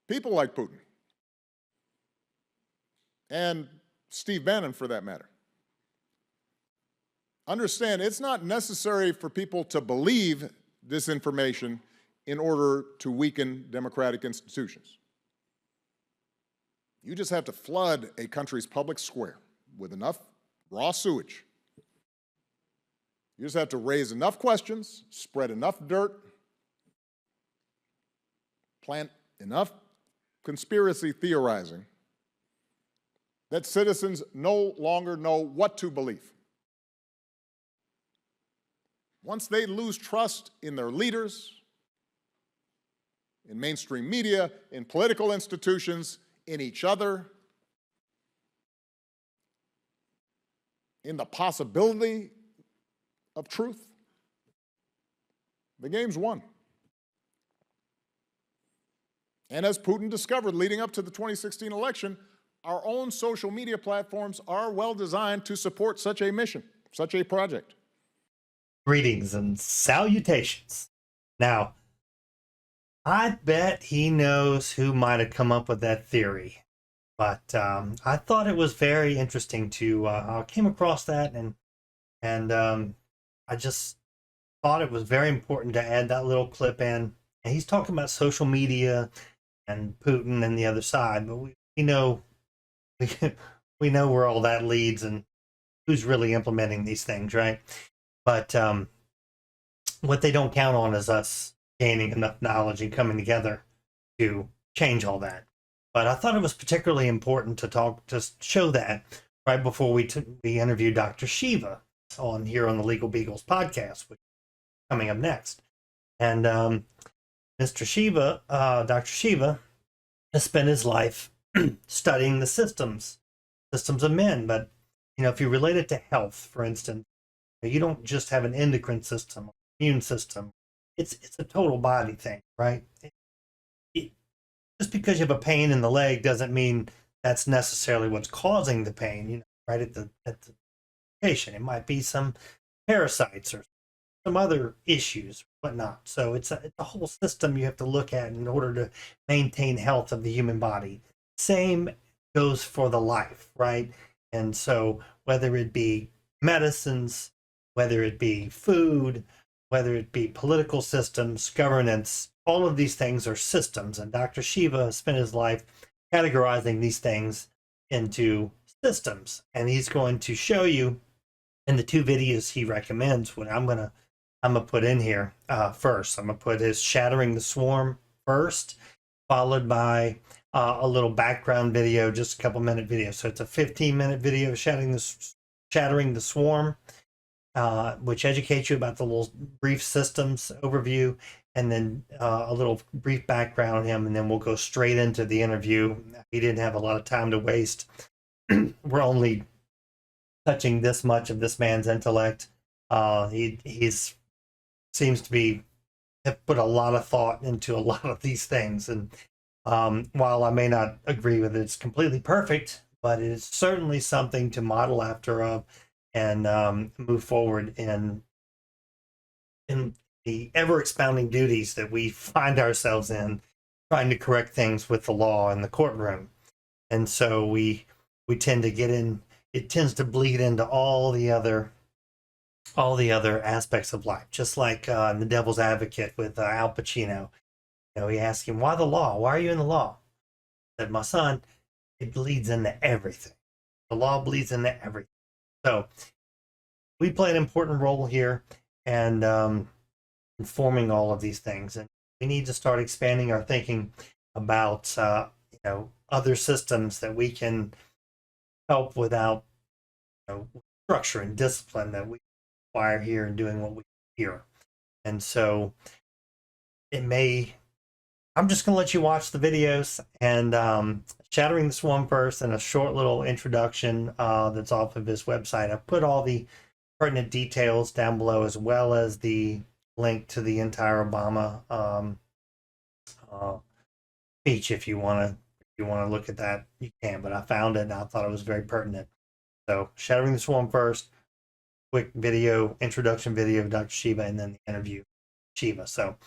People like Putin and Steve Bannon, for that matter, understand it's not necessary for people to believe this information in order to weaken democratic institutions. You just have to flood a country's public square with enough raw sewage. You just have to raise enough questions, spread enough dirt, plant enough conspiracy theorizing that citizens no longer know what to believe. Once they lose trust in their leaders, in mainstream media, in political institutions, in each other, in the possibility of truth, the game's won. And as Putin discovered leading up to the 2016 election, our own social media platforms are well designed to support such a mission, such a project. Greetings and salutations. Now, I bet he knows who might have come up with that theory, but I thought it was very interesting to I came across that, and I just thought it was very important to add that little clip in. And he's talking about social media and Putin and the other side, but we know we know where all that leads and who's really implementing these things, right? But what they don't count on is us gaining enough knowledge and coming together to change all that. But I thought it was particularly important to show that right before we interviewed Dr. Shiva here on the Legal Beagles podcast, which is coming up next. And Mr. Shiva, Dr. Shiva, has spent his life studying the systems of men. But if you relate it to health, for instance, you don't just have an endocrine system, immune system. It's a total body thing, right? Just because you have a pain in the leg doesn't mean that's necessarily what's causing the pain. Right at the patient, it might be some parasites or some other issues, whatnot. So it's a whole system you have to look at in order to maintain health of the human body. Same goes for the life, right? And so whether it be medicines, whether it be food, whether it be political systems, governance, all of these things are systems. And Dr. Shiva spent his life categorizing these things into systems. And he's going to show you in the two videos he recommends what I'm gonna put in here first. I'm gonna put his Shattering the Swarm first, followed by a little background video, just a couple minute video. So it's a 15-minute video of Shattering the Swarm, which educates you about the little brief systems overview, and then a little brief background on him, and then we'll go straight into the interview. He didn't have a lot of time to waste. We're only touching this much of this man's intellect. He's seems to have put a lot of thought into a lot of these things, and while I may not agree with it, it's completely perfect, but it is certainly something to model after of and move forward in the ever-expounding duties that we find ourselves in, trying to correct things with the law in the courtroom. And so we tend to get in, it tends to bleed into all the other aspects of life, just like The Devil's Advocate with Al Pacino. He asked him, why the law? Why are you in the law? He said, my son, it bleeds into everything. The law bleeds into everything. So we play an important role here and informing all of these things. And we need to start expanding our thinking about other systems that we can help without structure and discipline that we require here and doing what we do here. And so I'm just going to let you watch the videos, and Shattering the Swarm first, and a short little introduction that's off of his website. I've put all the pertinent details down below, as well as the link to the entire Obama speech. If you want to look at that, you can. But I found it, and I thought it was very pertinent. So, Shattering the Swarm first, quick video, introduction video of Dr. Shiva, and then the interview Shiva. So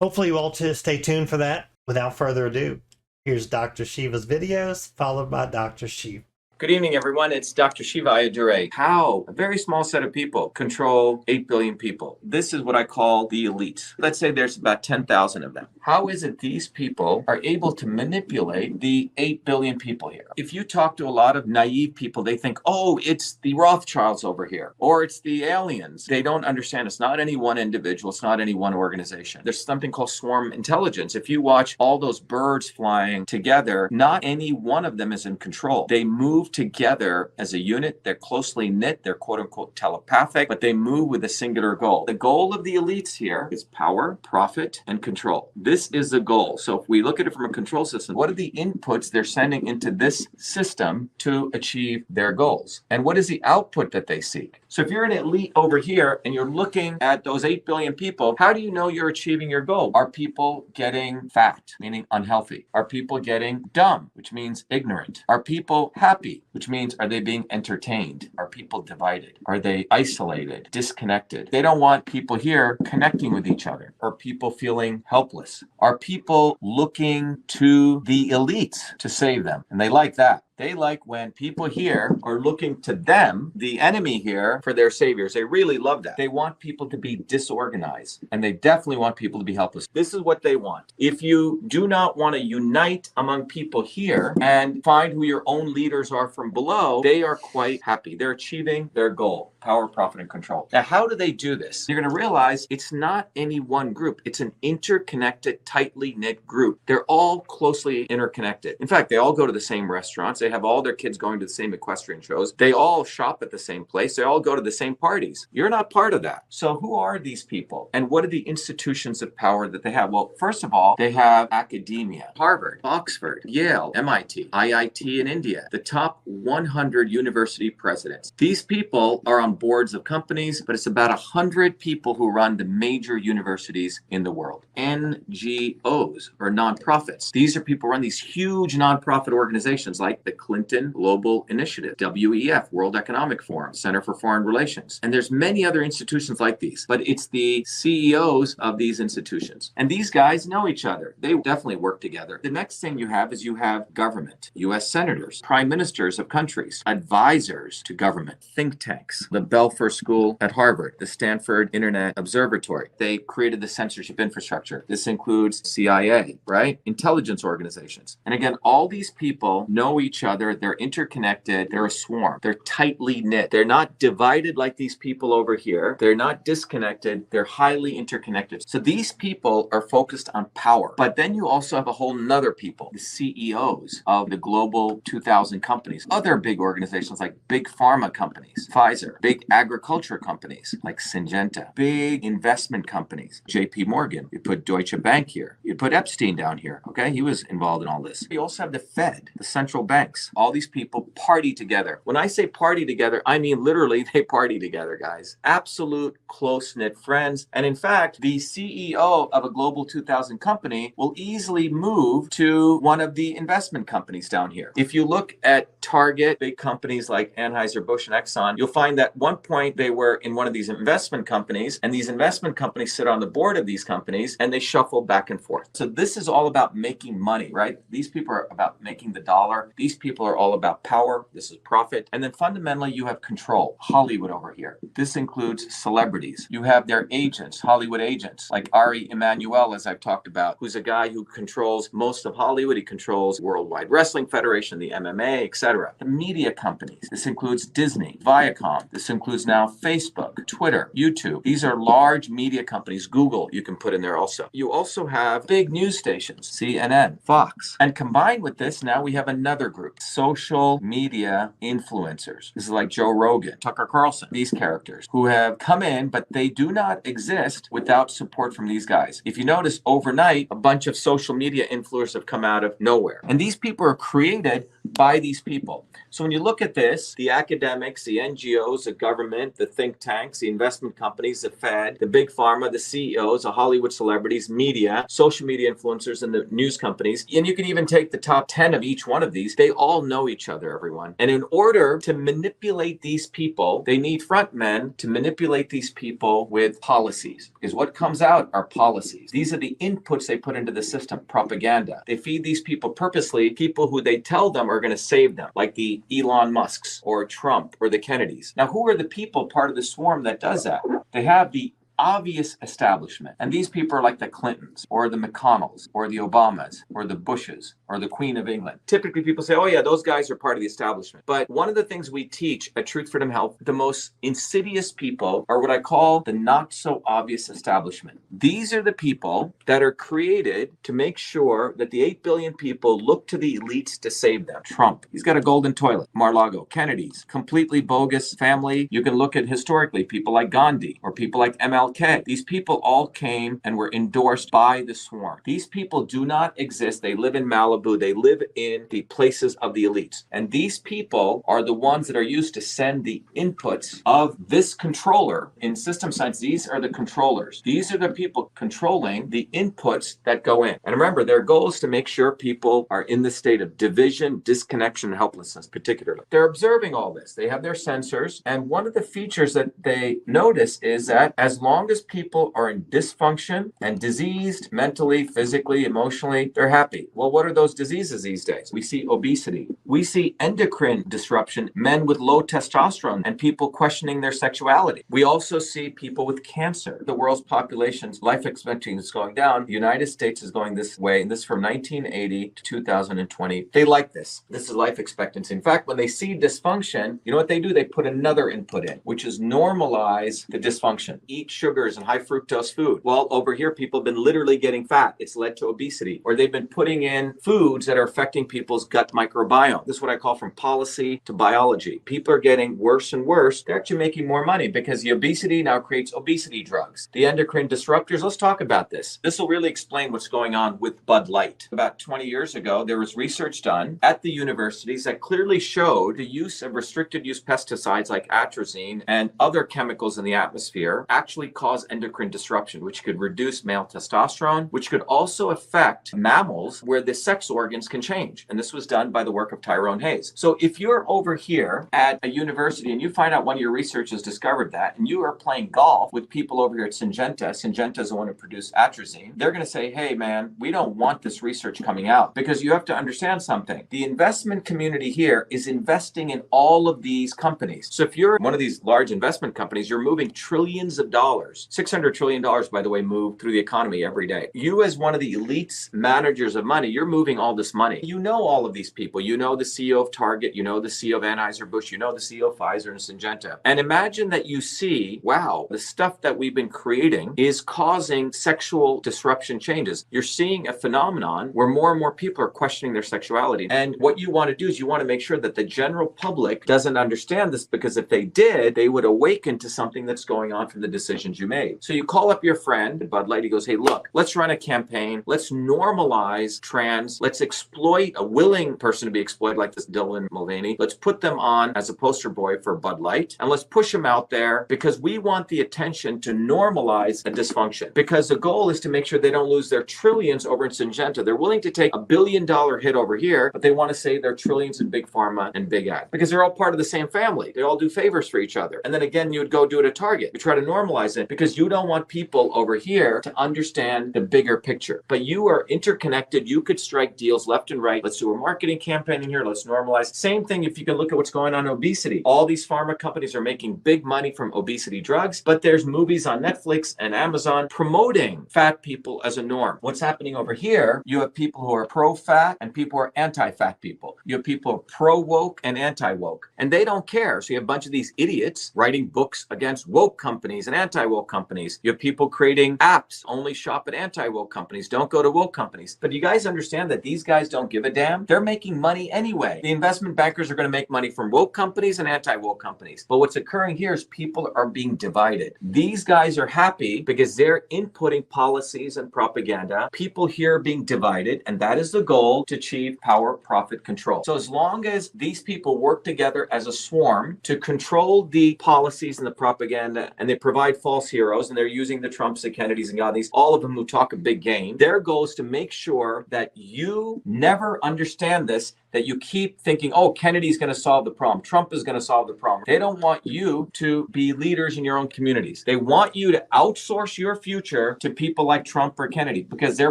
hopefully you all stay tuned for that. Without further ado, Here's Dr. Shiva's videos, followed by Dr. Shiva. Good evening, everyone. It's Dr. Shiva Ayyadurai. How a very small set of people control 8 billion people. This is what I call the elite. Let's say there's about 10,000 of them. How is it these people are able to manipulate the 8 billion people here? If you talk to a lot of naive people, they think, oh, it's the Rothschilds over here, or it's the aliens. They don't understand. It's not any one individual. It's not any one organization. There's something called swarm intelligence. If you watch all those birds flying together, not any one of them is in control. They move together as a unit. They're closely knit. They're quote unquote telepathic, but they move with a singular goal. The goal of the elites here is power, profit, and control. This is the goal. So if we look at it from a control system, what are the inputs they're sending into this system to achieve their goals? And what is the output that they seek? So if you're an elite over here and you're looking at those 8 billion people, how do you know you're achieving your goal? Are people getting fat, meaning unhealthy? Are people getting dumb, which means ignorant? Are people happy, which means are they being entertained? Are people divided? Are they isolated, disconnected? They don't want people here connecting with each other. Are people feeling helpless? Are people looking to the elites to save them? And they like that. They like when people here are looking to them, the enemy here, for their saviors. They really love that. They want people to be disorganized, and they definitely want people to be helpless. This is what they want. If you do not want to unite among people here and find who your own leaders are from below, they are quite happy. They're achieving their goal: power, profit, and control. Now, how do they do this? You're going to realize it's not any one group. It's an interconnected, tightly knit group. They're all closely interconnected. In fact, they all go to the same restaurants. They have all their kids going to the same equestrian shows. They all shop at the same place. They all go to the same parties. You're not part of that. So who are these people? And what are the institutions of power that they have? Well, first of all, they have academia: Harvard, Oxford, Yale, MIT, IIT in India, the top 100 university presidents. These people are on boards of companies, but it's about 100 people who run the major universities in the world. NGOs, or nonprofits. These are people who run these huge nonprofit organizations like the Clinton Global Initiative, WEF, World Economic Forum, Center for Foreign Relations. And there's many other institutions like these, but it's the CEOs of these institutions. And these guys know each other. They definitely work together. The next thing you have is you have government, US senators, prime ministers of countries, advisors to government, think tanks, the Belfer School at Harvard, the Stanford Internet Observatory. They created the censorship infrastructure. This includes CIA, right? Intelligence organizations. And again, all these people know each other. They're interconnected. They're a swarm. They're tightly knit. They're not divided like these people over here. They're not disconnected. They're highly interconnected. So these people are focused on power. But then you also have a whole nother people, the CEOs of the global 2,000 companies, other big organizations like big pharma companies, Pfizer, big agriculture companies like Syngenta, big investment companies, JP Morgan. You put Deutsche Bank here. You put Epstein down here. Okay, he was involved in all this. You also have the Fed, the central banks. All these people party together. When I say party together, I mean literally they party together, guys. Absolute close-knit friends. And in fact, the CEO of a global 2,000 company will easily move to one of the investment companies down here. If you look at Target, big companies like Anheuser-Busch and Exxon, you'll find that at one point they were in one of these investment companies, and these investment companies sit on the board of these companies, and they shuffle back and forth. So this is all about making money, right? These people are about making the dollar. These people are all about power. This is profit. And then fundamentally, you have control. Hollywood over here. This includes celebrities. You have their agents, Hollywood agents, like Ari Emanuel, as I've talked about, who's a guy who controls most of Hollywood. He controls Worldwide Wrestling Federation, the MMA, etc. The media companies. This includes Disney, Viacom. This includes now Facebook, Twitter, YouTube. These are large media companies. Google, you can put in there also. You also have big news stations, CNN, Fox. And combined with this, now we have another group, social media influencers. This is like Joe Rogan, Tucker Carlson, these characters who have come in, but they do not exist without support from these guys. If you notice, overnight, a bunch of social media influencers have come out of nowhere. And these people are created by these people. So when you look at this, the academics, the NGOs, the government, the think tanks, the investment companies, the Fed, the big pharma, the CEOs, the Hollywood celebrities, media, social media influencers, and the news companies, and you can even take the top 10 of each one of these, they all know each other, everyone. And in order to manipulate these people, they need front men to manipulate these people with policies. Because what comes out are policies. These are the inputs they put into the system, propaganda. They feed these people purposely, people who they tell them are going to save them, like the Elon Musks or Trump or the Kennedys. Now, who are the people part of the swarm that does that? They have the obvious establishment. And these people are like the Clintons or the McConnells or the Obamas or the Bushes or the Queen of England. Typically people say, oh yeah, those guys are part of the establishment. But one of the things we teach at Truth Freedom Health, the most insidious people are what I call the not so obvious establishment. These are the people that are created to make sure that the 8 billion people look to the elites to save them. Trump, he's got a golden toilet. Mar-a-Lago, Kennedy's, completely bogus family. You can look at historically people like Gandhi or people like MLK. These people all came and were endorsed by the swarm. These people do not exist. They live in Malibu. They live in the places of the elites. And these people are the ones that are used to send the inputs of this controller. In system science, these are the controllers. These are the people controlling the inputs that go in. And remember, their goal is to make sure people are in the state of division, disconnection, and helplessness, particularly. They're observing all this. They have their sensors. And one of the features that they notice is that as long as people are in dysfunction and diseased mentally, physically, emotionally, they're happy. Well, what are those diseases these days? We see obesity. We see endocrine disruption, men with low testosterone and people questioning their sexuality. We also see people with cancer. The world's population's life expectancy is going down. The United States is going this way, and this from 1980 to 2020. They like this. This is life expectancy. In fact, when they see dysfunction, you know what they do? They put another input in, which is normalize the dysfunction. Eat sugars and high fructose food. Well, over here, people have been literally getting fat. It's led to obesity. Or they've been putting in foods that are affecting people's gut microbiome. This is what I call from policy to biology. People are getting worse and worse. They're actually making more money because the obesity now creates obesity drugs. The endocrine disruptors, let's talk about this. This will really explain what's going on with Bud Light. About 20 years ago, there was research done at the universities that clearly showed the use of restricted use pesticides like atrazine and other chemicals in the atmosphere actually cause endocrine disruption, which could reduce male testosterone, which could also affect mammals where the sex organs can change. And this was done by the work of Tyrone Hayes. So if you're over here at a university and you find out one of your researchers discovered that, and you are playing golf with people over here at Syngenta is the one who produced atrazine, they're going to say, hey man, we don't want this research coming out, because you have to understand something. The investment community here is investing in all of these companies. So if you're one of these large investment companies, you're moving trillions of dollars. $600 trillion, by the way, move through the economy every day. You as one of the elites managers of money, you're moving all this money. You know all of these people. You know the CEO of Target, you know the CEO of Anheuser-Busch, you know the CEO of Pfizer and Syngenta. And imagine that you see, wow, the stuff that we've been creating is causing sexual disruption changes. You're seeing a phenomenon where more and more people are questioning their sexuality. And what you want to do is you want to make sure that the general public doesn't understand this, because if they did, they would awaken to something that's going on from the decisions you made. So you call up your friend, Bud Light, he goes, hey, look, let's run a campaign. Let's normalize trans. Let's exploit a willing person to be exploited like this Dylan Mulvaney. Let's put them on as a poster boy for Bud Light, and let's push them out there because we want the attention to normalize a dysfunction, because the goal is to make sure they don't lose their trillions over in Syngenta. They're willing to take $1 billion hit over here, but they want to save their trillions in big pharma and big ag because they're all part of the same family. They all do favors for each other. And then again, you would go do it at Target. You try to normalize it because you don't want people over here to understand the bigger picture. But you are interconnected. You could strike deals left and right. Let's do a marketing campaign in here. Let's normalize. Same thing if you can look at what's going on in obesity. All these pharma companies are making big money from obesity drugs, but there's movies on Netflix and Amazon promoting fat people as a norm. What's happening over here, you have people who are pro-fat and people who are anti-fat people. You have people who are pro-woke and anti-woke, and they don't care. So you have a bunch of these idiots writing books against woke companies and anti anti-woke companies. You have people creating apps, only shop at anti-woke companies, don't go to woke companies. But you guys understand that these guys don't give a damn? They're making money anyway. The investment bankers are going to make money from woke companies and anti-woke companies. But what's occurring here is people are being divided. These guys are happy because they're inputting policies and propaganda. People here are being divided, and that is the goal, to achieve power, profit, control. So as long as these people work together as a swarm to control the policies and the propaganda, and they provide false heroes, and they're using the Trumps, the Kennedys, and Gandhis, all of them who talk a big game, their goal is to make sure that you never understand this, that you keep thinking, oh, Kennedy's going to solve the problem. Trump is going to solve the problem. They don't want you to be leaders in your own communities. They want you to outsource your future to people like Trump or Kennedy because they're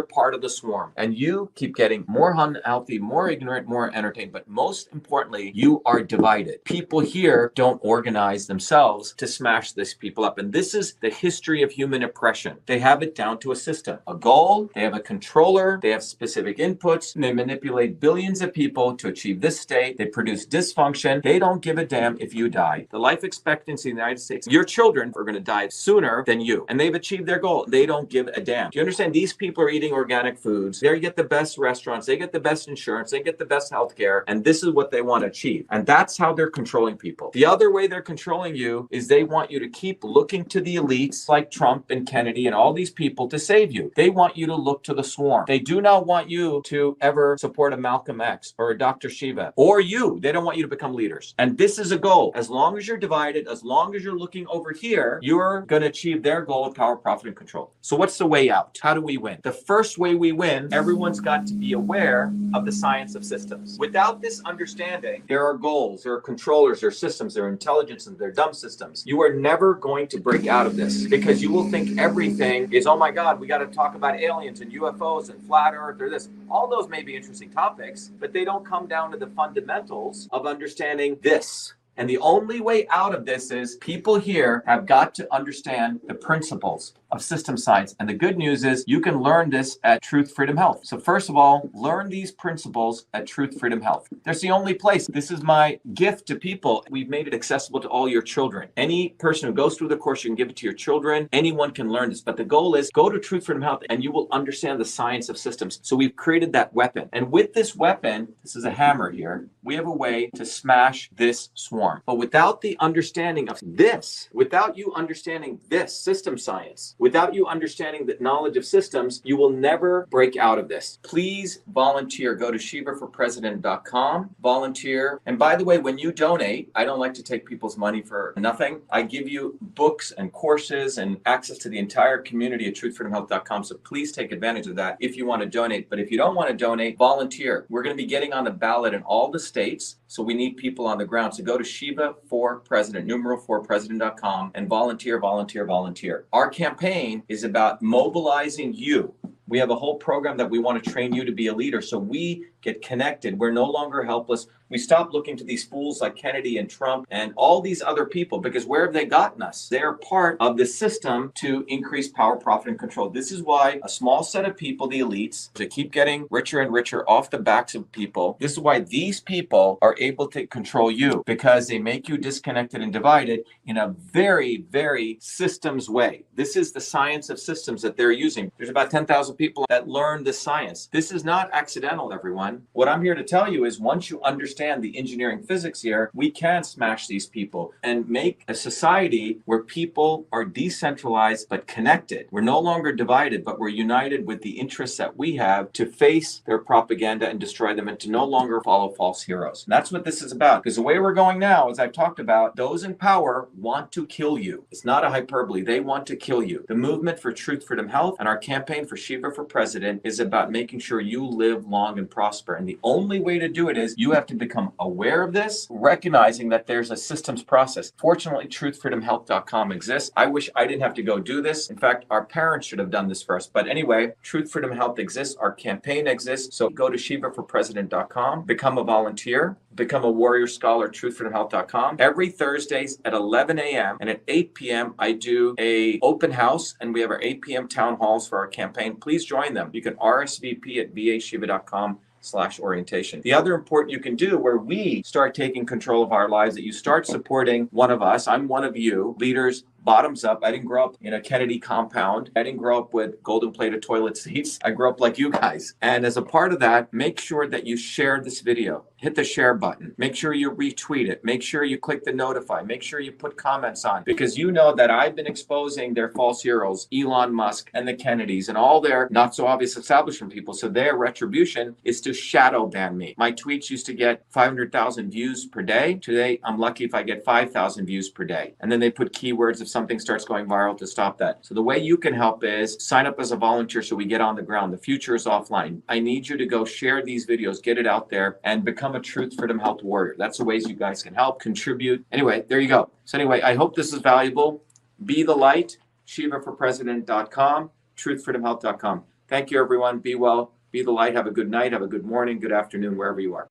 part of the swarm. And you keep getting more unhealthy, more ignorant, more entertained. But most importantly, you are divided. People here don't organize themselves to smash this people up. And this is the history of human oppression. They have it down to a system, a goal, they have a controller, they have specific inputs, and they manipulate billions of people to achieve this state. They produce dysfunction. They don't give a damn if you die. The life expectancy in the United States, your children are going to die sooner than you. And they've achieved their goal. They don't give a damn. Do you understand? These people are eating organic foods. They get the best restaurants. They get the best insurance. They get the best healthcare. And this is what they want to achieve. And that's how they're controlling people. The other way they're controlling you is they want you to keep looking to the elites like Trump and Kennedy and all these people to save you. They want you to look to the swarm. They do not want you to ever support a Malcolm X or a Dr. Shiva or you. They don't want you to become leaders. And this is a goal. As long as you're divided, as long as you're looking over here, you're going to achieve their goal of power, profit, and control. So what's the way out? How do we win? The first way we win, everyone's got to be aware of the science of systems. Without this understanding, there are goals, there are controllers, there are systems, there are intelligence, and there are dumb systems. You are never going to break out of this because you will think everything is, oh my God, we got to talk about aliens and UFOs and flat earth or this. All those may be interesting topics, but they don't come down to the fundamentals of understanding this. And the only way out of this is people here have got to understand the principles of system science. And the good news is you can learn this at Truth Freedom Health. So first of all, learn these principles at Truth Freedom Health. That's the only place. This is my gift to people. We've made it accessible to all your children. Any person who goes through the course, you can give it to your children. Anyone can learn this. But the goal is go to Truth Freedom Health and you will understand the science of systems. So we've created that weapon. And with this weapon, this is a hammer here, we have a way to smash this swarm. But without the understanding of this, without you understanding this system science, without you understanding the knowledge of systems, you will never break out of this. Please volunteer. Go to shivaforpresident.com, volunteer. And by the way, when you donate, I don't like to take people's money for nothing. I give you books and courses and access to the entire community at truthfreedomhealth.com. So please take advantage of that if you want to donate. But if you don't want to donate, volunteer. We're going to be getting on the ballot in all the states. So we need people on the ground. So go to Shiva for President, numeral 4president.com and volunteer, volunteer, volunteer. Our campaign is about mobilizing you. We have a whole program that we want to train you to be a leader. So we get connected. We're no longer helpless. We stop looking to these fools like Kennedy and Trump and all these other people because where have they gotten us? They're part of the system to increase power, profit, and control. This is why a small set of people, the elites, to keep getting richer and richer off the backs of people. This is why these people are able to control you because they make you disconnected and divided in a very, very systems way. This is the science of systems that they're using. There's about 10,000 people that learn this science. This is not accidental, everyone. What I'm here to tell you is once you understand the engineering physics here, we can smash these people and make a society where people are decentralized but connected. We're no longer divided, but we're united with the interests that we have to face their propaganda and destroy them and to no longer follow false heroes. And that's what this is about. Because the way we're going now, as I've talked about, those in power want to kill you. It's not a hyperbole. They want to kill you. The movement for Truth, Freedom, Health and our campaign for Shiva for President is about making sure you live long and prosper. And the only way to do it is you have to become aware of this, recognizing that there's a systems process. Fortunately, truthfreedomhealth.com exists. I wish I didn't have to go do this. In fact, our parents should have done this first. But anyway, Truth Freedom Health exists. Our campaign exists. So go to shivaforpresident.com, become a volunteer, become a warrior scholar, truthfreedomhealth.com. Every Thursdays at 11 a.m. and at 8 p.m. I do a open house and we have our 8 p.m. town halls for our campaign. Please join them. You can RSVP at vashiva.com/orientation. The other important you can do where we start taking control of our lives, that you start supporting one of us, I'm one of you, leaders bottoms up. I didn't grow up in a Kennedy compound. I didn't grow up with golden plated toilet seats. I grew up like you guys. And as a part of that, make sure that you share this video. Hit the share button. Make sure you retweet it. Make sure you click the notify. Make sure you put comments on, because you know that I've been exposing their false heroes, Elon Musk and the Kennedys and all their not so obvious establishment people. So their retribution is to shadow ban me. My tweets used to get 500,000 views per day. Today, I'm lucky if I get 5,000 views per day. And then they put keywords if something starts going viral to stop that. So the way you can help is sign up as a volunteer so we get on the ground. The future is offline. I need you to go share these videos, get it out there, and become a Truth, Freedom, Health warrior. That's the ways you guys can help, contribute. Anyway, there you go. So anyway, I hope this is valuable. Be the light, ShivaForPresident.com, TruthFreedomHealth.com. Thank you, everyone. Be well. Be the light. Have a good night. Have a good morning, good afternoon, wherever you are.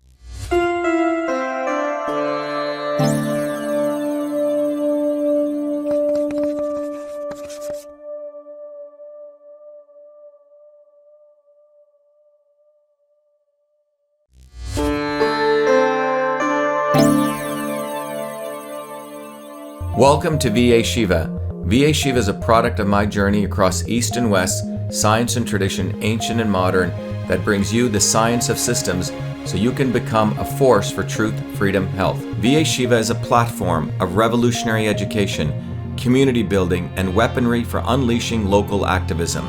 Welcome to VA Shiva. VA Shiva is a product of my journey across East and West, science and tradition, ancient and modern, that brings you the science of systems so you can become a force for truth, freedom, health. VA Shiva is a platform of revolutionary education, community building, and weaponry for unleashing local activism.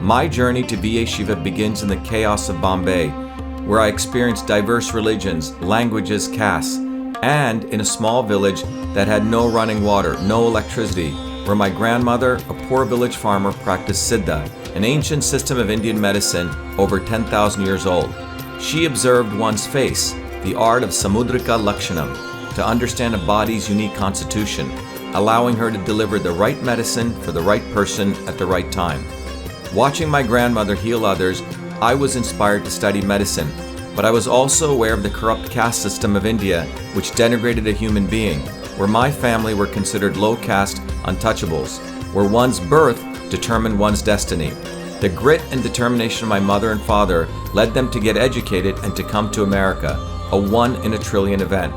My journey to VA Shiva begins in the chaos of Bombay, where I experienced diverse religions, languages, castes, and in a small village that had no running water, no electricity, where my grandmother, a poor village farmer, practiced Siddha, an ancient system of Indian medicine over 10,000 years old. She observed one's face, the art of Samudrika Lakshanam, to understand a body's unique constitution, allowing her to deliver the right medicine for the right person at the right time. Watching my grandmother heal others, I was inspired to study medicine, but I was also aware of the corrupt caste system of India, which denigrated a human being, where my family were considered low caste untouchables, where one's birth determined one's destiny. The grit and determination of my mother and father led them to get educated and to come to America, a 1 in a trillion event.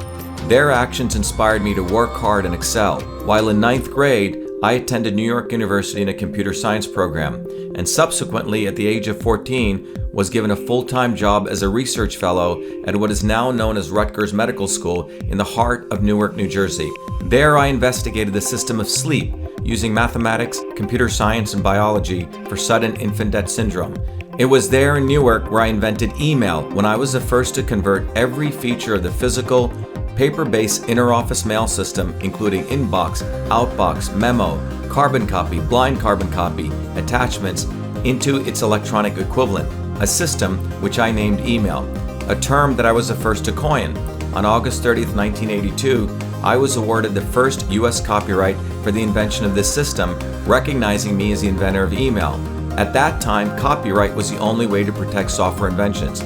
Their actions inspired me to work hard and excel. While in 9th grade, I attended New York University in a computer science program, and subsequently, at the age of 14, was given a full-time job as a research fellow at what is now known as Rutgers Medical School in the heart of Newark, New Jersey. There, I investigated the system of sleep using mathematics, computer science, and biology for sudden infant death syndrome. It was there in Newark where I invented email, when I was the first to convert every feature of the physical, paper-based inter-office mail system, including inbox, outbox, memo, carbon copy, blind carbon copy, attachments, into its electronic equivalent, a system which I named email, a term that I was the first to coin. On August 30th, 1982, I was awarded the first U.S. copyright for the invention of this system, recognizing me as the inventor of email. At that time, copyright was the only way to protect software inventions.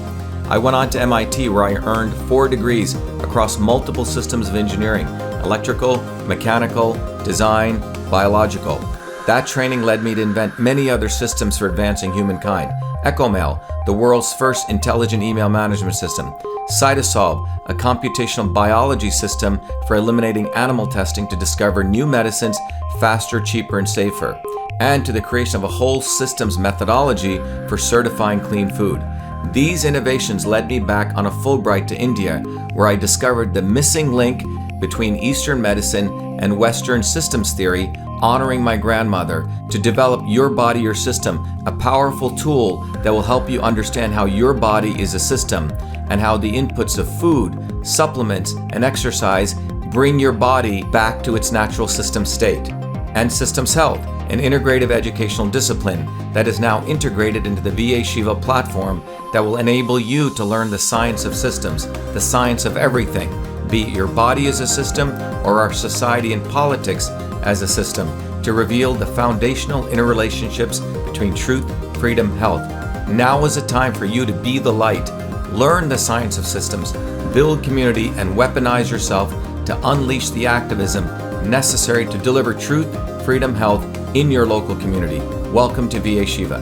I went on to MIT, where I earned 4 degrees across multiple systems of engineering: electrical, mechanical, design, biological. That training led me to invent many other systems for advancing humankind. EchoMail, the world's first intelligent email management system. Cytosolve, a computational biology system for eliminating animal testing to discover new medicines faster, cheaper, and safer. And to the creation of a whole systems methodology for certifying clean food. These innovations led me back on a Fulbright to India, where I discovered the missing link between Eastern medicine and Western systems theory, honoring my grandmother, to develop Your Body, Your System, a powerful tool that will help you understand how your body is a system and how the inputs of food, supplements, and exercise bring your body back to its natural system state. And Systems Health, an integrative educational discipline that is now integrated into the VA Shiva platform that will enable you to learn the science of systems, the science of everything, be it your body as a system or our society and politics as a system, to reveal the foundational interrelationships between truth, freedom, health. Now is the time for you to be the light, learn the science of systems, build community, and weaponize yourself to unleash the activism necessary to deliver truth, freedom, health in your local community. Welcome to VA Shiva.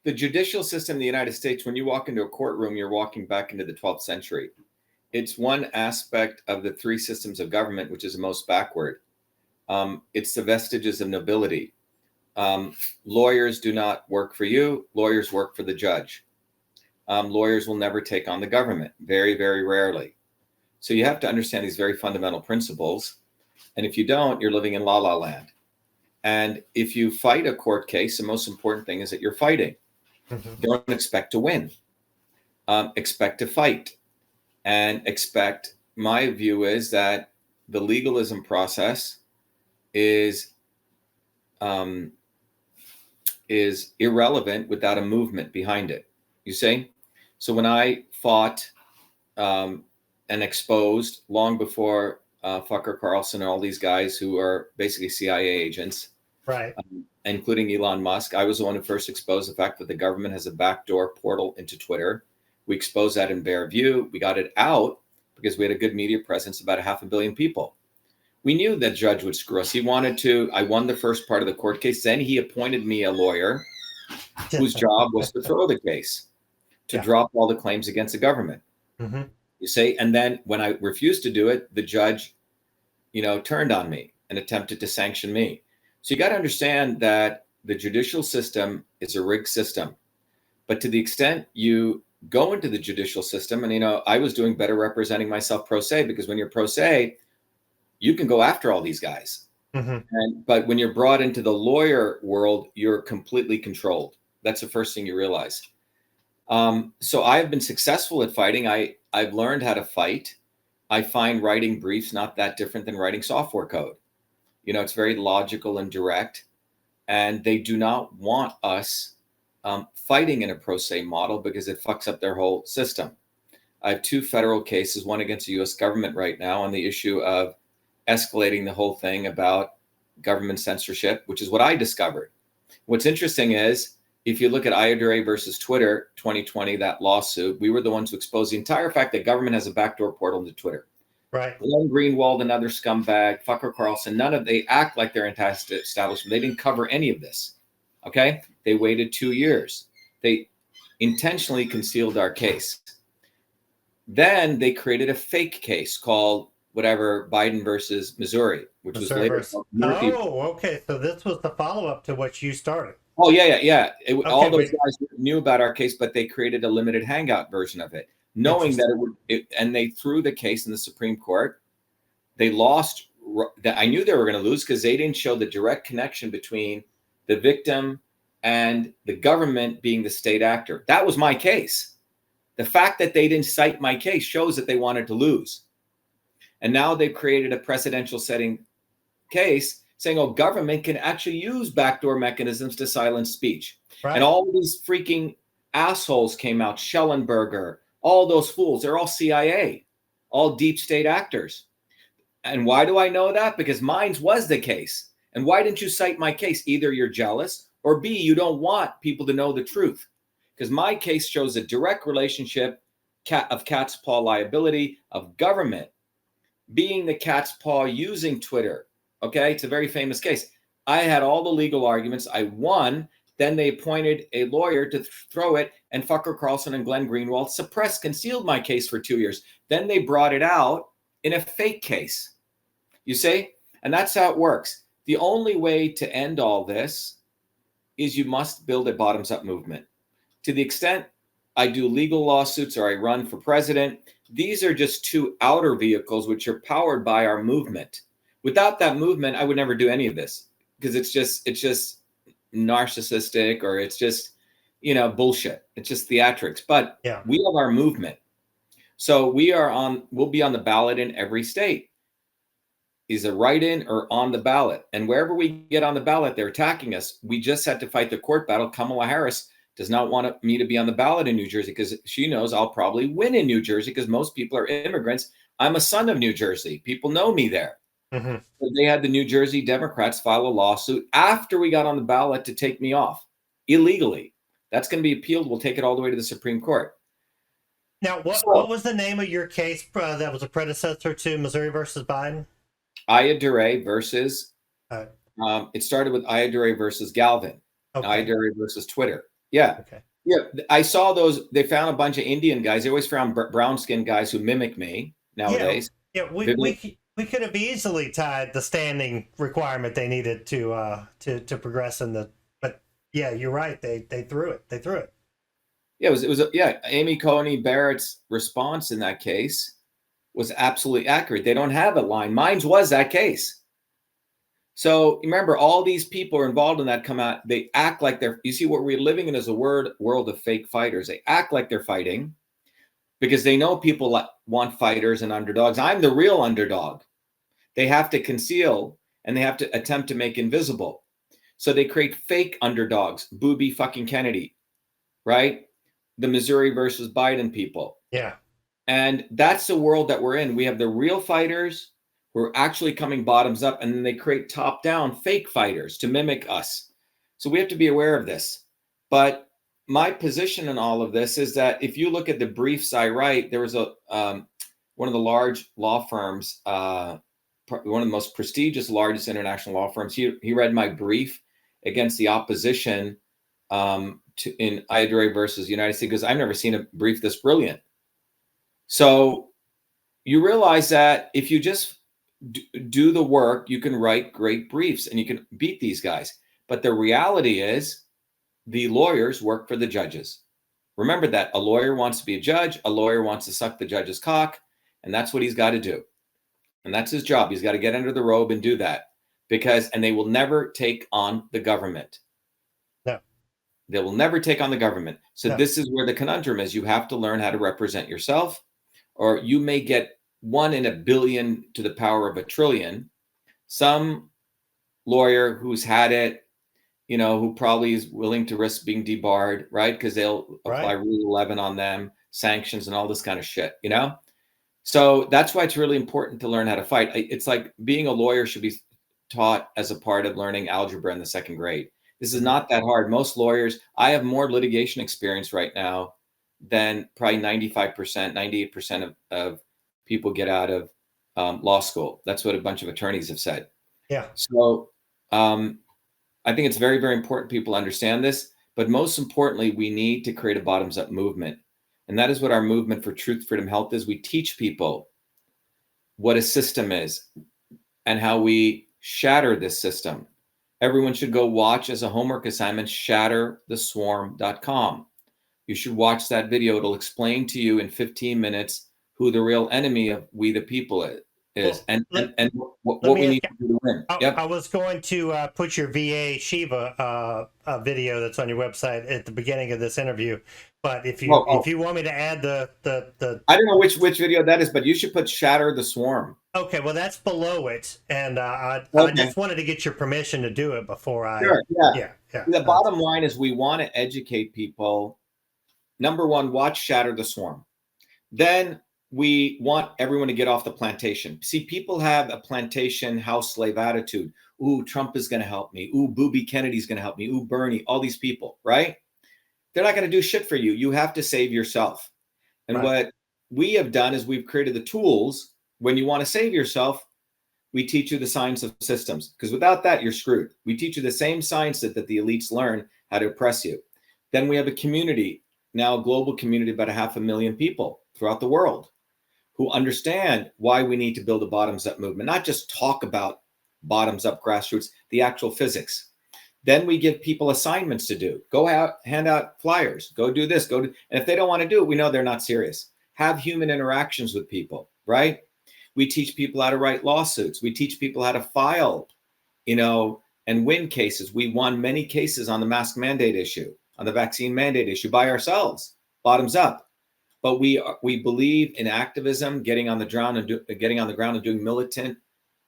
the judicial system in the United States, when you walk into a courtroom, you're walking back into the 12th century. It's one aspect of the three systems of government, which is the most backward. It's the vestiges of nobility. Lawyers do not work for you. Lawyers work for the judge. Lawyers will never take on the government, very, very rarely. So you have to understand these very fundamental principles. And if you don't, you're living in la la land. And if you fight a court case, the most important thing is that you're fighting. Don't expect to win. Expect to fight. And expect, my view is that the legalism process is irrelevant without a movement behind it. You see? So when I fought and exposed long before Tucker Carlson and all these guys who are basically CIA agents, Right. Including Elon Musk, I was the one who first exposed the fact that the government has a backdoor portal into Twitter. We exposed that in bare view. We got it out because we had a good media presence, about 500 million people. We knew that judge would screw us. He wanted to. I won the first part of the court case. Then he appointed me a lawyer whose job was to throw the case, to drop all the claims against the government. You see? And then when I refused to do it, the judge, turned on me and attempted to sanction me. So you got to understand that the judicial system is a rigged system. But to the extent you go into the judicial system, and I was doing better representing myself pro se, because when you're pro se, you can go after all these guys. But when you're brought into the lawyer world, you're completely controlled. That's the first thing you realize. So I've been successful at fighting. I've learned how to fight. I find writing briefs not that different than writing software code. It's very logical and direct, and they do not want us fighting in a pro se model because it fucks up their whole system. I have 2 federal cases, one against the U.S. government right now on the issue of escalating the whole thing about government censorship, which is what I discovered. What's interesting is, if you look at Ayodhya versus Twitter 2020, that lawsuit, we were the ones who exposed the entire fact that government has a backdoor portal into Twitter. Right. Glenn Greenwald, another scumbag, Tucker Carlson, they act like they're anti-establishment. They didn't cover any of this. Okay? They waited 2 years. They intentionally concealed our case. Then they created a fake case called whatever, Biden versus Missouri, which was later called Murphy. Oh, okay. So this was the follow-up to what you started. Oh, yeah. All those guys knew about our case, but they created a limited hangout version of it, knowing that and they threw the case in the Supreme Court. They lost. I knew they were going to lose because they didn't show the direct connection between the victim and the government being the state actor. That was my case. The fact that they didn't cite my case shows that they wanted to lose. And now they've created a precedential setting case saying, government can actually use backdoor mechanisms to silence speech. Right. And all these freaking assholes came out, Schellenberger, all those fools, they're all CIA, all deep state actors. And why do I know that? Because mine was the case. And why didn't you cite my case? Either you're jealous, or B, you don't want people to know the truth. Because my case shows a direct relationship of cat's paw liability of government being the cat's paw using Twitter. Okay, it's a very famous case. I had all the legal arguments. I won. Then they appointed a lawyer to throw it, and Tucker Carlson and Glenn Greenwald concealed my case for 2 years. Then they brought it out in a fake case. You see? And that's how it works. The only way to end all this is you must build a bottoms-up movement. To the extent I do legal lawsuits or I run for president, these are just 2 outer vehicles which are powered by our movement. Without that movement, I would never do any of this, because it's just narcissistic, or it's just, bullshit. It's just theatrics. But we have our movement. So we'll be on the ballot in every state. Is a write-in or on the ballot. And wherever we get on the ballot, they're attacking us. We just had to fight the court battle. Kamala Harris does not want me to be on the ballot in New Jersey because she knows I'll probably win in New Jersey because most people are immigrants. I'm a son of New Jersey. People know me there. So they had the New Jersey Democrats file a lawsuit after we got on the ballot to take me off illegally. That's going to be appealed. We'll take it all the way to the Supreme Court. Now, what was the name of your case that was a predecessor to Missouri versus Biden? Ayodhya versus, it started with Ayodhya versus Galvin, Ayodhya versus Twitter. Yeah. Okay. Yeah. I saw those. They found a bunch of Indian guys. They always found brown skinned guys who mimic me Yeah, nowadays. yeah, we could have easily tied the standing requirement they needed to progress in the. But yeah, you're right. They threw it. They threw it. Yeah, yeah. Amy Coney Barrett's response in that case was absolutely accurate. They don't have a line. Mine was that case. So remember, all these people are involved in that come out. They act like they're. You see, what we're living in is a world of fake fighters. They act like they're fighting because they know people want fighters and underdogs. I'm the real underdog. They have to conceal and they have to attempt to make invisible. So they create fake underdogs. Booby fucking Kennedy, right? The Missouri versus Biden people. Yeah. And that's the world that we're in. We have the real fighters who are actually coming bottoms up, and then they create top down fake fighters to mimic us. So we have to be aware of this. But my position in all of this is that if you look at the briefs I write, there was one of the large law firms, one of the most prestigious, largest international law firms. He read my brief against the opposition in Ayyadurai versus United States, because I've never seen a brief this brilliant. So you realize that if you just do the work, you can write great briefs and you can beat these guys. But the reality is the lawyers work for the judges. Remember that a lawyer wants to be a judge, a lawyer wants to suck the judge's cock, and that's what he's got to do. And that's his job. He's got to get under the robe and do that and they will never take on the government. No. They will never take on the government. So No. This is where the conundrum is. You have to learn how to represent yourself, or you may get 1 in a billion to the power of a trillion. Some lawyer who's had it, who probably is willing to risk being debarred, right? Because they'll apply Rule 11 on them, sanctions and all this kind of shit, So that's why it's really important to learn how to fight. It's like being a lawyer should be taught as a part of learning algebra in the 2nd grade. This is not that hard. Most lawyers, I have more litigation experience right now than probably 95%, 98% of people get out of law school. That's what a bunch of attorneys have said. Yeah. So I think it's very, very important people understand this. But most importantly, we need to create a bottoms-up movement. And that is what our movement for Truth, Freedom, Health is. We teach people what a system is and how we shatter this system. Everyone should go watch as a homework assignment, shattertheswarm.com. You should watch that video. It'll explain to you in 15 minutes who the real enemy of we the people is and what we need to do to win. I was going to put your VA Shiva video that's on your website at the beginning of this interview, but if you want me to add the I don't know which video that is, but you should put Shatter the Swarm. Okay, well that's below it, and I just wanted to get your permission to do it before I. Sure, yeah. The bottom line is we want to educate people. Number one, watch Shatter the Swarm. Then we want everyone to get off the plantation. See, people have a plantation house slave attitude. Ooh, Trump is going to help me. Ooh, Booby Kennedy's going to help me. Ooh, Bernie, all these people, right? They're not going to do shit for you. You have to save yourself. And what we have done is we've created the tools. When you want to save yourself, we teach you the science of systems, because without that, you're screwed. We teach you the same science that the elites learn how to oppress you. Then we have a community, now a global community, about 500,000 people throughout the world who understand why we need to build a bottoms-up movement, not just talk about bottoms-up grassroots, the actual physics. Then we give people assignments to do. Go out, hand out flyers, go do this, and if they don't want to do it, we know they're not serious. Have human interactions with people, right? We teach people how to write lawsuits. We teach people how to file, and win cases. We won many cases on the mask mandate issue, on the vaccine mandate issue by ourselves, bottoms up. But we believe in activism, getting on the ground and doing militant,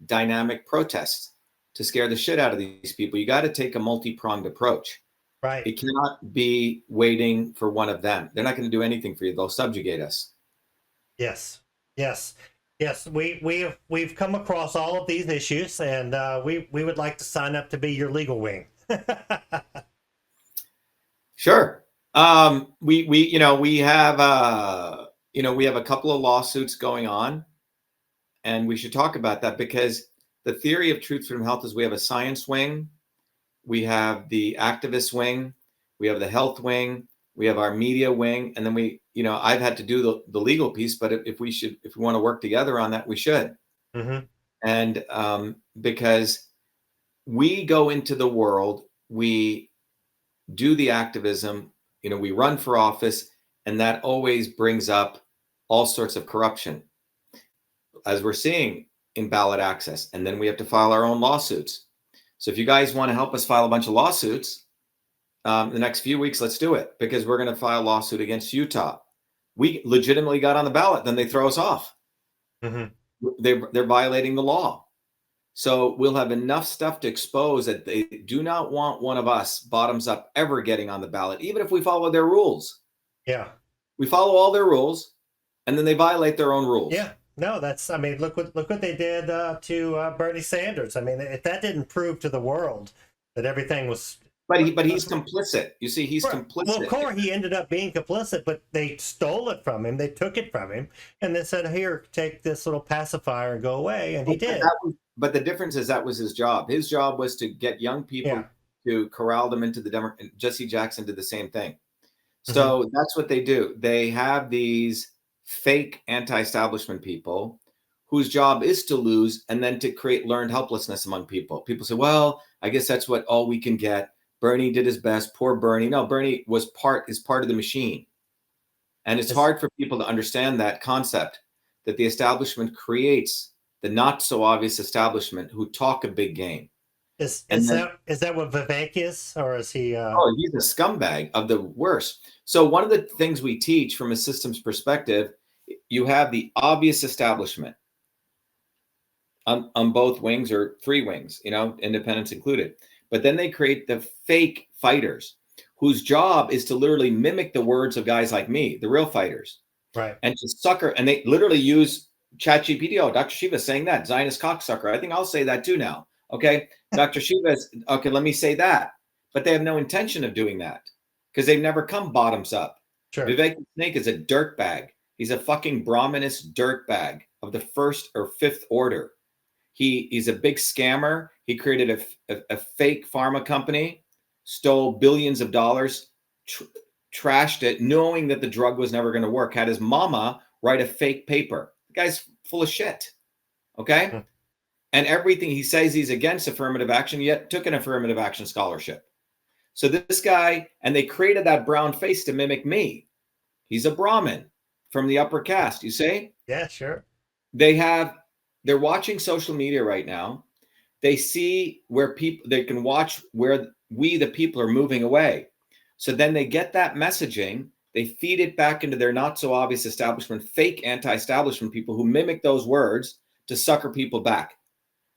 dynamic protests to scare the shit out of these people. You got to take a multi-pronged approach. Right. It cannot be waiting for one of them. They're not going to do anything for you. They'll subjugate us. Yes. We've come across all of these issues, and we would like to sign up to be your legal wing. Sure. We have a couple of lawsuits going on, and we should talk about that, because the theory of Truth, Freedom, Health is we have a science wing, we have the activist wing, we have the health wing, we have our media wing, and then I've had to do the legal piece, but if we want to work together on that, we should. Mm-hmm. And because we go into the world, we do the activism, we run for office, and that always brings up all sorts of corruption, as we're seeing in ballot access. And then we have to file our own lawsuits. So if you guys want to help us file a bunch of lawsuits, the next few weeks, let's do it, because we're going to file a lawsuit against Utah. We legitimately got on the ballot, then they throw us off. Mm-hmm. They're violating the law. So we'll have enough stuff to expose that they do not want one of us bottoms up ever getting on the ballot, even if we follow their rules. Yeah. We follow all their rules, and then they violate their own rules. Yeah. No, look what they did to Bernie Sanders. I mean, if that didn't prove to the world that everything was. But he's complicit. You see, he's complicit. Well, of course, he ended up being complicit, but they stole it from him. They took it from hhim, and they said, "Here, take this little pacifier and go away." And he did. But the difference is that was his job. His job was to get young people to corral them into the Democrat. Jesse Jackson did the same thing. So that's what they do. They have these fake anti-establishment people whose job is to lose and then to create learned helplessness among people. People say, well, I guess that's all we can get. Bernie did his best. Poor Bernie. No, Bernie is part of the machine. And it's hard for people to understand that concept, that the establishment creates the not so obvious establishment who talk a big game. Is that what Vivek is, or is he? Oh, he's a scumbag of the worst. So one of the things we teach from a systems perspective, you have the obvious establishment on both wings, or three wings, independents included. But then they create the fake fighters whose job is to literally mimic the words of guys like me, the real fighters. Right. And to sucker, and they literally use ChatGPT. Oh, Dr. Shiva saying that, Zionist cocksucker. I think I'll say that too now. Okay. Dr. Shiva is, okay, let me say that. But they have no intention of doing that because they've never come bottoms up. Sure. Vivek Snake is a dirtbag. He's a fucking Brahminist dirtbag of the first or fifth order. He's a big scammer. He created a fake pharma company, stole billions of dollars, trashed it, knowing that the drug was never going to work, had his mama write a fake paper. The guy's full of shit. Okay? Hmm. And everything he says, he's against affirmative action, yet took an affirmative action scholarship. So this guy, and they created that brown face to mimic me. He's a Brahmin from the upper caste, you say? Yeah, sure. They're watching social media right now. They see they can watch where we, the people, are moving away. So then they get that messaging, they feed it back into their not so obvious establishment, fake anti-establishment people who mimic those words to sucker people back.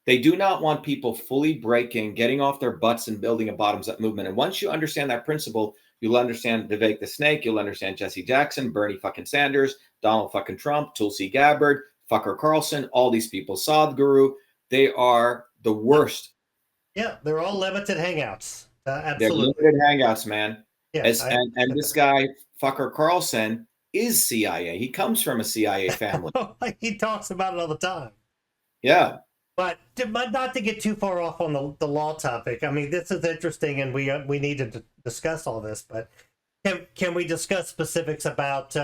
They do not want people fully breaking, getting off their butts and building a bottoms-up movement. And once you understand that principle, you'll understand Vivek the Snake, you'll understand Jesse Jackson, Bernie fucking Sanders, Donald fucking Trump, Tulsi Gabbard, Fucker Carlson, all these people, Sadhguru. They are the worst. Yeah, they're all limited hangouts. Absolutely. They're limited hangouts, man. Yes, and this guy, Fucker Carlson, is CIA. He comes from a CIA family. He talks about it all the time. Yeah. But not to get too far off on the law topic. I mean, this is interesting, and we need to discuss all this. But can we discuss specifics about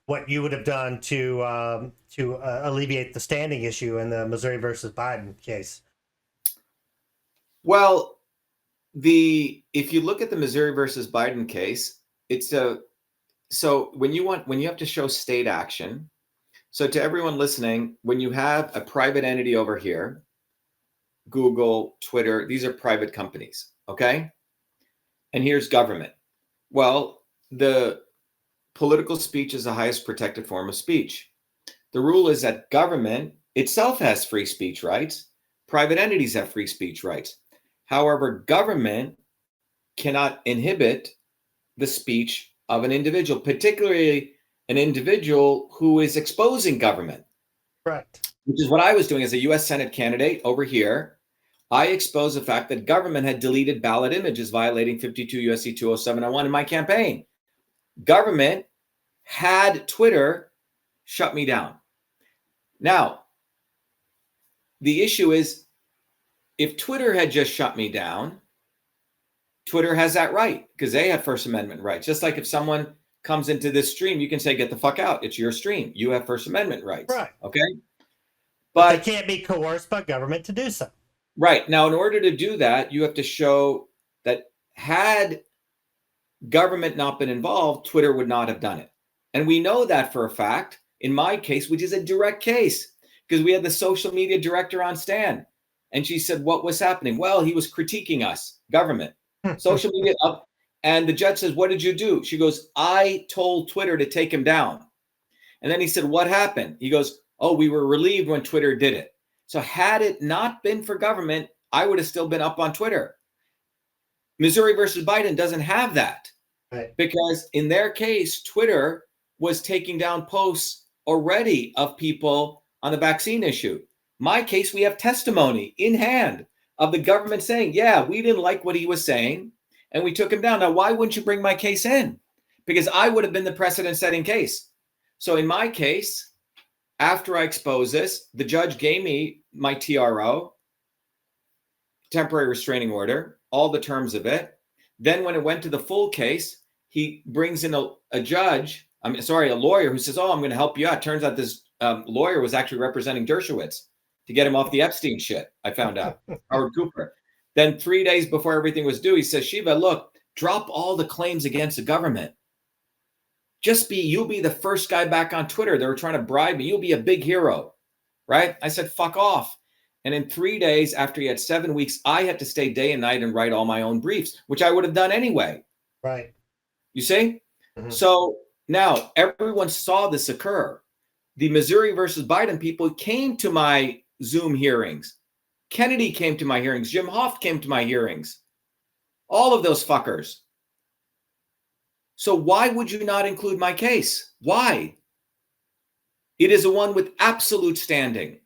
what you would have done to alleviate the standing issue in the Missouri versus Biden case? Well, if you look at the Missouri versus Biden case, so when you have to show state action. So to everyone listening, when you have a private entity over here, Google, Twitter, these are private companies, okay? And here's government. Well, the political speech is the highest protected form of speech. The rule is that government itself has free speech rights. Private entities have free speech rights. However, government cannot inhibit the speech of an individual, particularly an individual who is exposing government. Correct. Which is what I was doing as a U.S. Senate candidate over here. I exposed the fact that government had deleted ballot images violating 52 U.S.C. 20701 in my campaign. Government had Twitter shut me down. Now, the issue is, if Twitter had just shut me down, Twitter has that right because they have First Amendment rights. Just like if someone comes into this stream, you can say, get the fuck out. It's your stream. You have First Amendment rights. Right. Okay. But they can't be coerced by government to do so. Right. Now, in order to do that, you have to show that had government not been involved, Twitter would not have done it. And we know that for a fact in my case, which is a direct case, because we had the social media director on stand. And she said, what was happening? Well, he was critiquing us, government, social media up. And the judge says, what did you do? She goes, I told Twitter to take him down. And then he said, what happened? He goes, oh, we were relieved when Twitter did it. So had it not been for government, I would have still been up on Twitter. Missouri versus Biden doesn't have that. Right. Because in their case, Twitter was taking down posts already of people on the vaccine issue. My case, we have testimony in hand of the government saying, yeah, we didn't like what he was saying, and we took him down. Now, why wouldn't you bring my case in? Because I would have been the precedent-setting case. So in my case, after I exposed this, the judge gave me my TRO, temporary restraining order, all the terms of it. Then when it went to the full case, he brings in a judge, a lawyer who says, oh, I'm going to help you out. Turns out this lawyer was actually representing Dershowitz to get him off the Epstein shit, I found out, Howard Cooper. Then 3 days before everything was due, he says, Shiva, look, drop all the claims against the government. You'll be the first guy back on Twitter. They were trying to bribe me. You'll be a big hero, right? I said, fuck off. And in 3 days, after he had 7 weeks, I had to stay day and night and write all my own briefs, which I would have done anyway. Right. You see? Mm-hmm. So now everyone saw this occur. The Missouri versus Biden people came to my Zoom hearings. Kennedy came to my hearings. Jim Hoft came to my hearings. All of those fuckers. So why would you not include my case? Why? It is a one with absolute standing.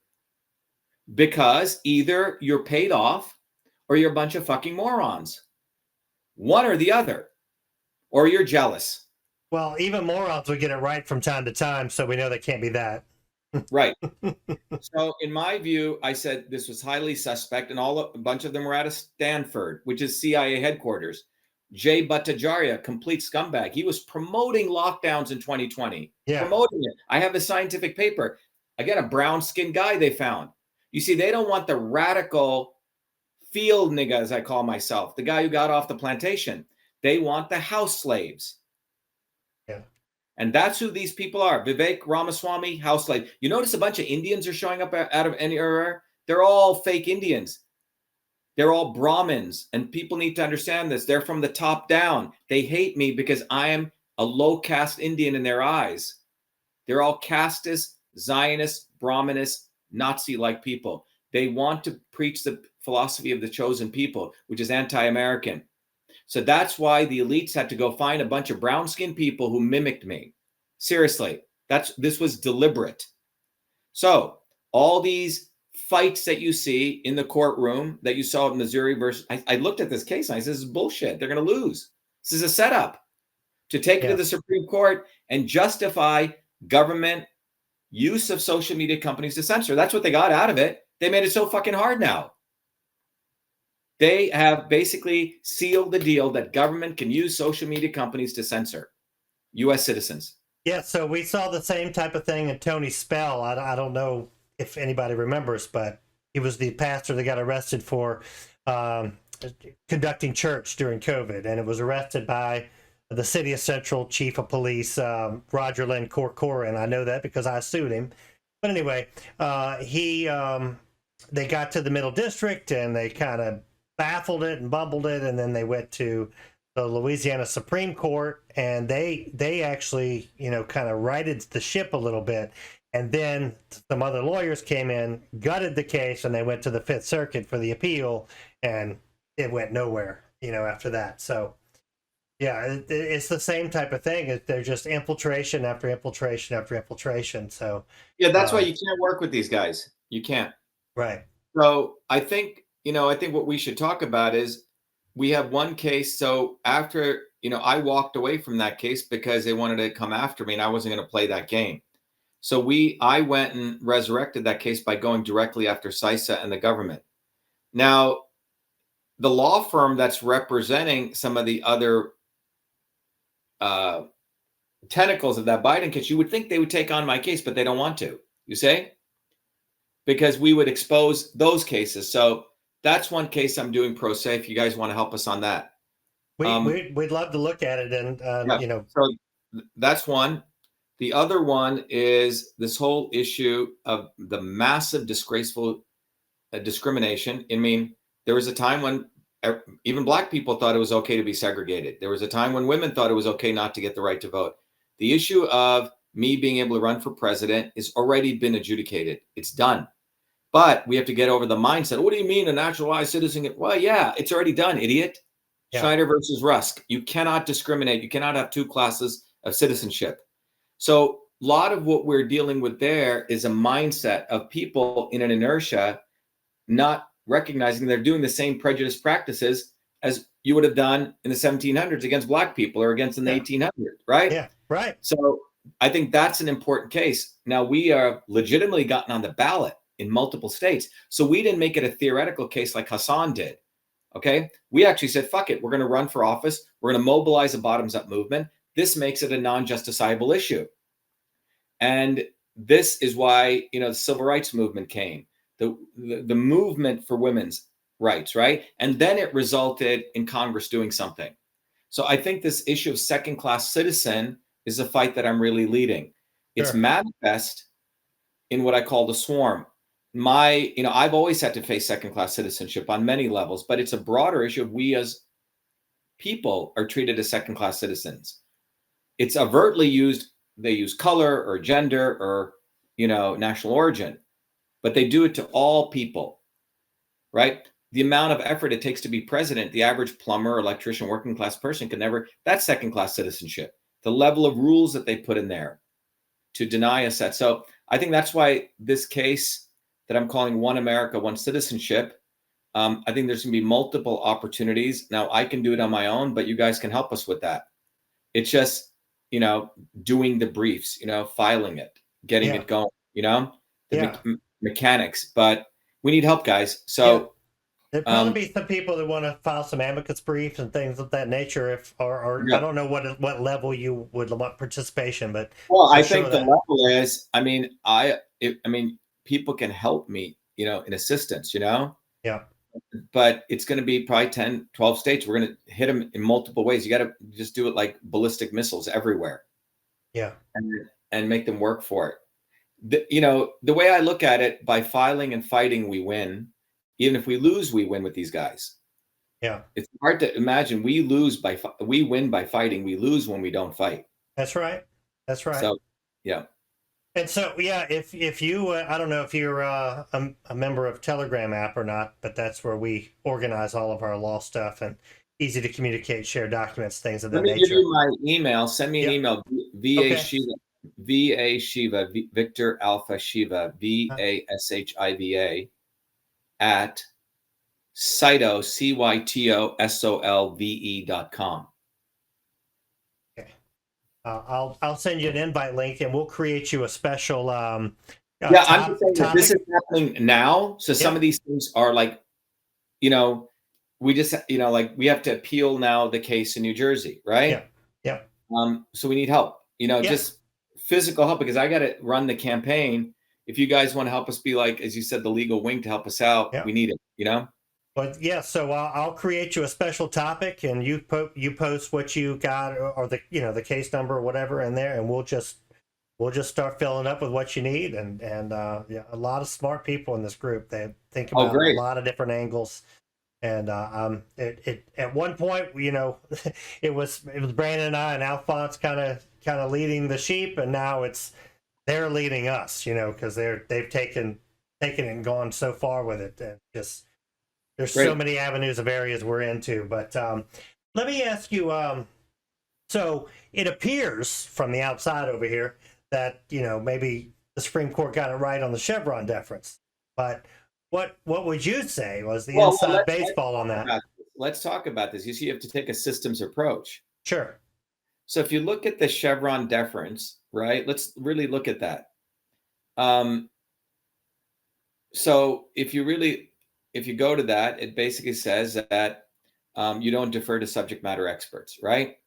Because either you're paid off or you're a bunch of fucking morons. One or the other. Or you're jealous. Well, even morons would get it right from time to time, so we know they can't be that. Right. So in my view, I said this was highly suspect, and a bunch of them were out of Stanford, which is CIA headquarters. Jay Bhattacharya, complete scumbag. He was promoting lockdowns in 2020. Yeah. Promoting it. I have a scientific paper. Again, a brown-skinned guy they found. You see, they don't want the radical field nigga, as I call myself, the guy who got off the plantation. They want the house slaves. Yeah. And that's who these people are. Vivek Ramaswamy, house slave. You notice a bunch of Indians are showing up out of anywhere. They're all fake Indians. They're all Brahmins. And people need to understand this. They're from the top down. They hate me because I am a low caste Indian in their eyes. They're all casteist, Zionist, Brahminist, Nazi-like people. They want to preach the philosophy of the chosen people, which is anti-American. So that's why the elites had to go find a bunch of brown-skinned people who mimicked me. Seriously, this was deliberate. So all these fights that you see in the courtroom that you saw in Missouri versus, I looked at this case and I said, this is bullshit. They're going to lose. This is a setup to take it to the Supreme Court and justify government use of social media companies to censor. That's what they got out of it. They made it so fucking hard now. They have basically sealed the deal that government can use social media companies to censor U.S. citizens. Yeah, so we saw the same type of thing in Tony Spell. I don't know if anybody remembers, but he was the pastor that got arrested for conducting church during COVID, and it was arrested by the City of Central Chief of Police, Roger Lynn Corcoran. I know that because I sued him. But anyway, they got to the Middle District, and they kind of baffled it and bumbled it, and then they went to the Louisiana Supreme Court, and they actually, kind of righted the ship a little bit. And then some other lawyers came in, gutted the case, and they went to the Fifth Circuit for the appeal, and it went nowhere, after that. So, yeah, it's the same type of thing. They're just infiltration after infiltration after infiltration. So, yeah, that's why you can't work with these guys. You can't. Right. So I think what we should talk about is we have one case. So after, I walked away from that case because they wanted to come after me and I wasn't going to play that game. So I went and resurrected that case by going directly after CISA and the government. Now, the law firm that's representing some of the other tentacles of that Biden case, you would think they would take on my case, but they don't want to. You say? Because we would expose those cases. So that's one case I'm doing pro se. If you guys want to help us on that. We'd love to look at it, and Yeah. So that's one. The other one is this whole issue of the massive disgraceful discrimination. I mean, there was a time when even Black people thought it was okay to be segregated. There was a time when women thought it was okay not to get the right to vote. The issue of me being able to run for president has already been adjudicated. It's done. But we have to get over the mindset. What do you mean a naturalized citizen? Well, yeah, it's already done, idiot. Yeah. Schneider versus Rusk. You cannot discriminate. You cannot have two classes of citizenship. So a lot of what we're dealing with there is a mindset of people in an inertia, not recognizing they're doing the same prejudice practices as you would have done in the 1700s against Black people or against in the 1800s, right? Yeah, right. So I think that's an important case. Now, we are legitimately gotten on the ballot in multiple states. So we didn't make it a theoretical case like Hassan did. Okay. We actually said, fuck it. We're going to run for office. We're going to mobilize a bottoms up movement. This makes it a non-justiciable issue. And this is why, the civil rights movement came, the movement for women's rights, right? And then it resulted in Congress doing something. So I think this issue of second-class citizen is a fight that I'm really leading. It's manifest in what I call the swarm. I've always had to face second-class citizenship on many levels, but it's a broader issue of we as people are treated as second-class citizens. It's overtly used. They use color or gender or, national origin, but they do it to all people, right? The amount of effort it takes to be president, the average plumber, electrician, working class person can never, that's second-class citizenship. The level of rules that they put in there to deny us that. So I think that's why this case that I'm calling One America, One Citizenship, I think there's going to be multiple opportunities. Now, I can do it on my own, but you guys can help us with that. It's just, doing the briefs, filing it, getting it going, the mechanics. But we need help, guys. So there'd probably be some people that want to file some amicus briefs and things of that nature. I don't know what level you would want participation, but I think the level is, people can help me, in assistance, Yeah. But it's going to be probably 10, 12 states. We're going to hit them in multiple ways. You got to just do it like ballistic missiles everywhere. Yeah. And make them work for it. The way I look at it, by filing and fighting, we win. Even if we lose, we win with these guys. Yeah. It's hard to imagine we win by fighting. We lose when we don't fight. That's right. That's right. So, yeah. And so, if you, I don't know if you're a member of Telegram app or not, but that's where we organize all of our law stuff and easy to communicate, share documents, things of that nature. Let me give you my email. Send me an email. VA Shiva, Victor Alpha Shiva, VASHIVA at Cyto, CYTOSOLVE.com. I'll send you an invite link, and we'll create you a special. I'm just saying that this is happening now. So some of these things are like, we just, we have to appeal now the case in New Jersey, right? Yeah. So we need help. Just physical help, because I got to run the campaign. If you guys want to help us be like, as you said, the legal wing to help us out, we need it. But so I'll create you a special topic, and you post what you got or the the case number or whatever in there, and we'll just start filling up with what you need, and a lot of smart people in this group. They think about a lot of different angles, and it at one point it was Brandon and I and Alphonse kind of leading the sheep, and now they're leading us, because they've taken it and gone so far with it, and just. There's so many avenues of areas we're into, but let me ask you. So it appears from the outside over here that maybe the Supreme Court got it right on the Chevron deference, but what would you say was the inside baseball on that? Let's talk about this. You see, you have to take a systems approach. Sure. So if you look at the Chevron deference, right? Let's really look at that. So if you really if you go to that, it basically says that you don't defer to subject matter experts, right?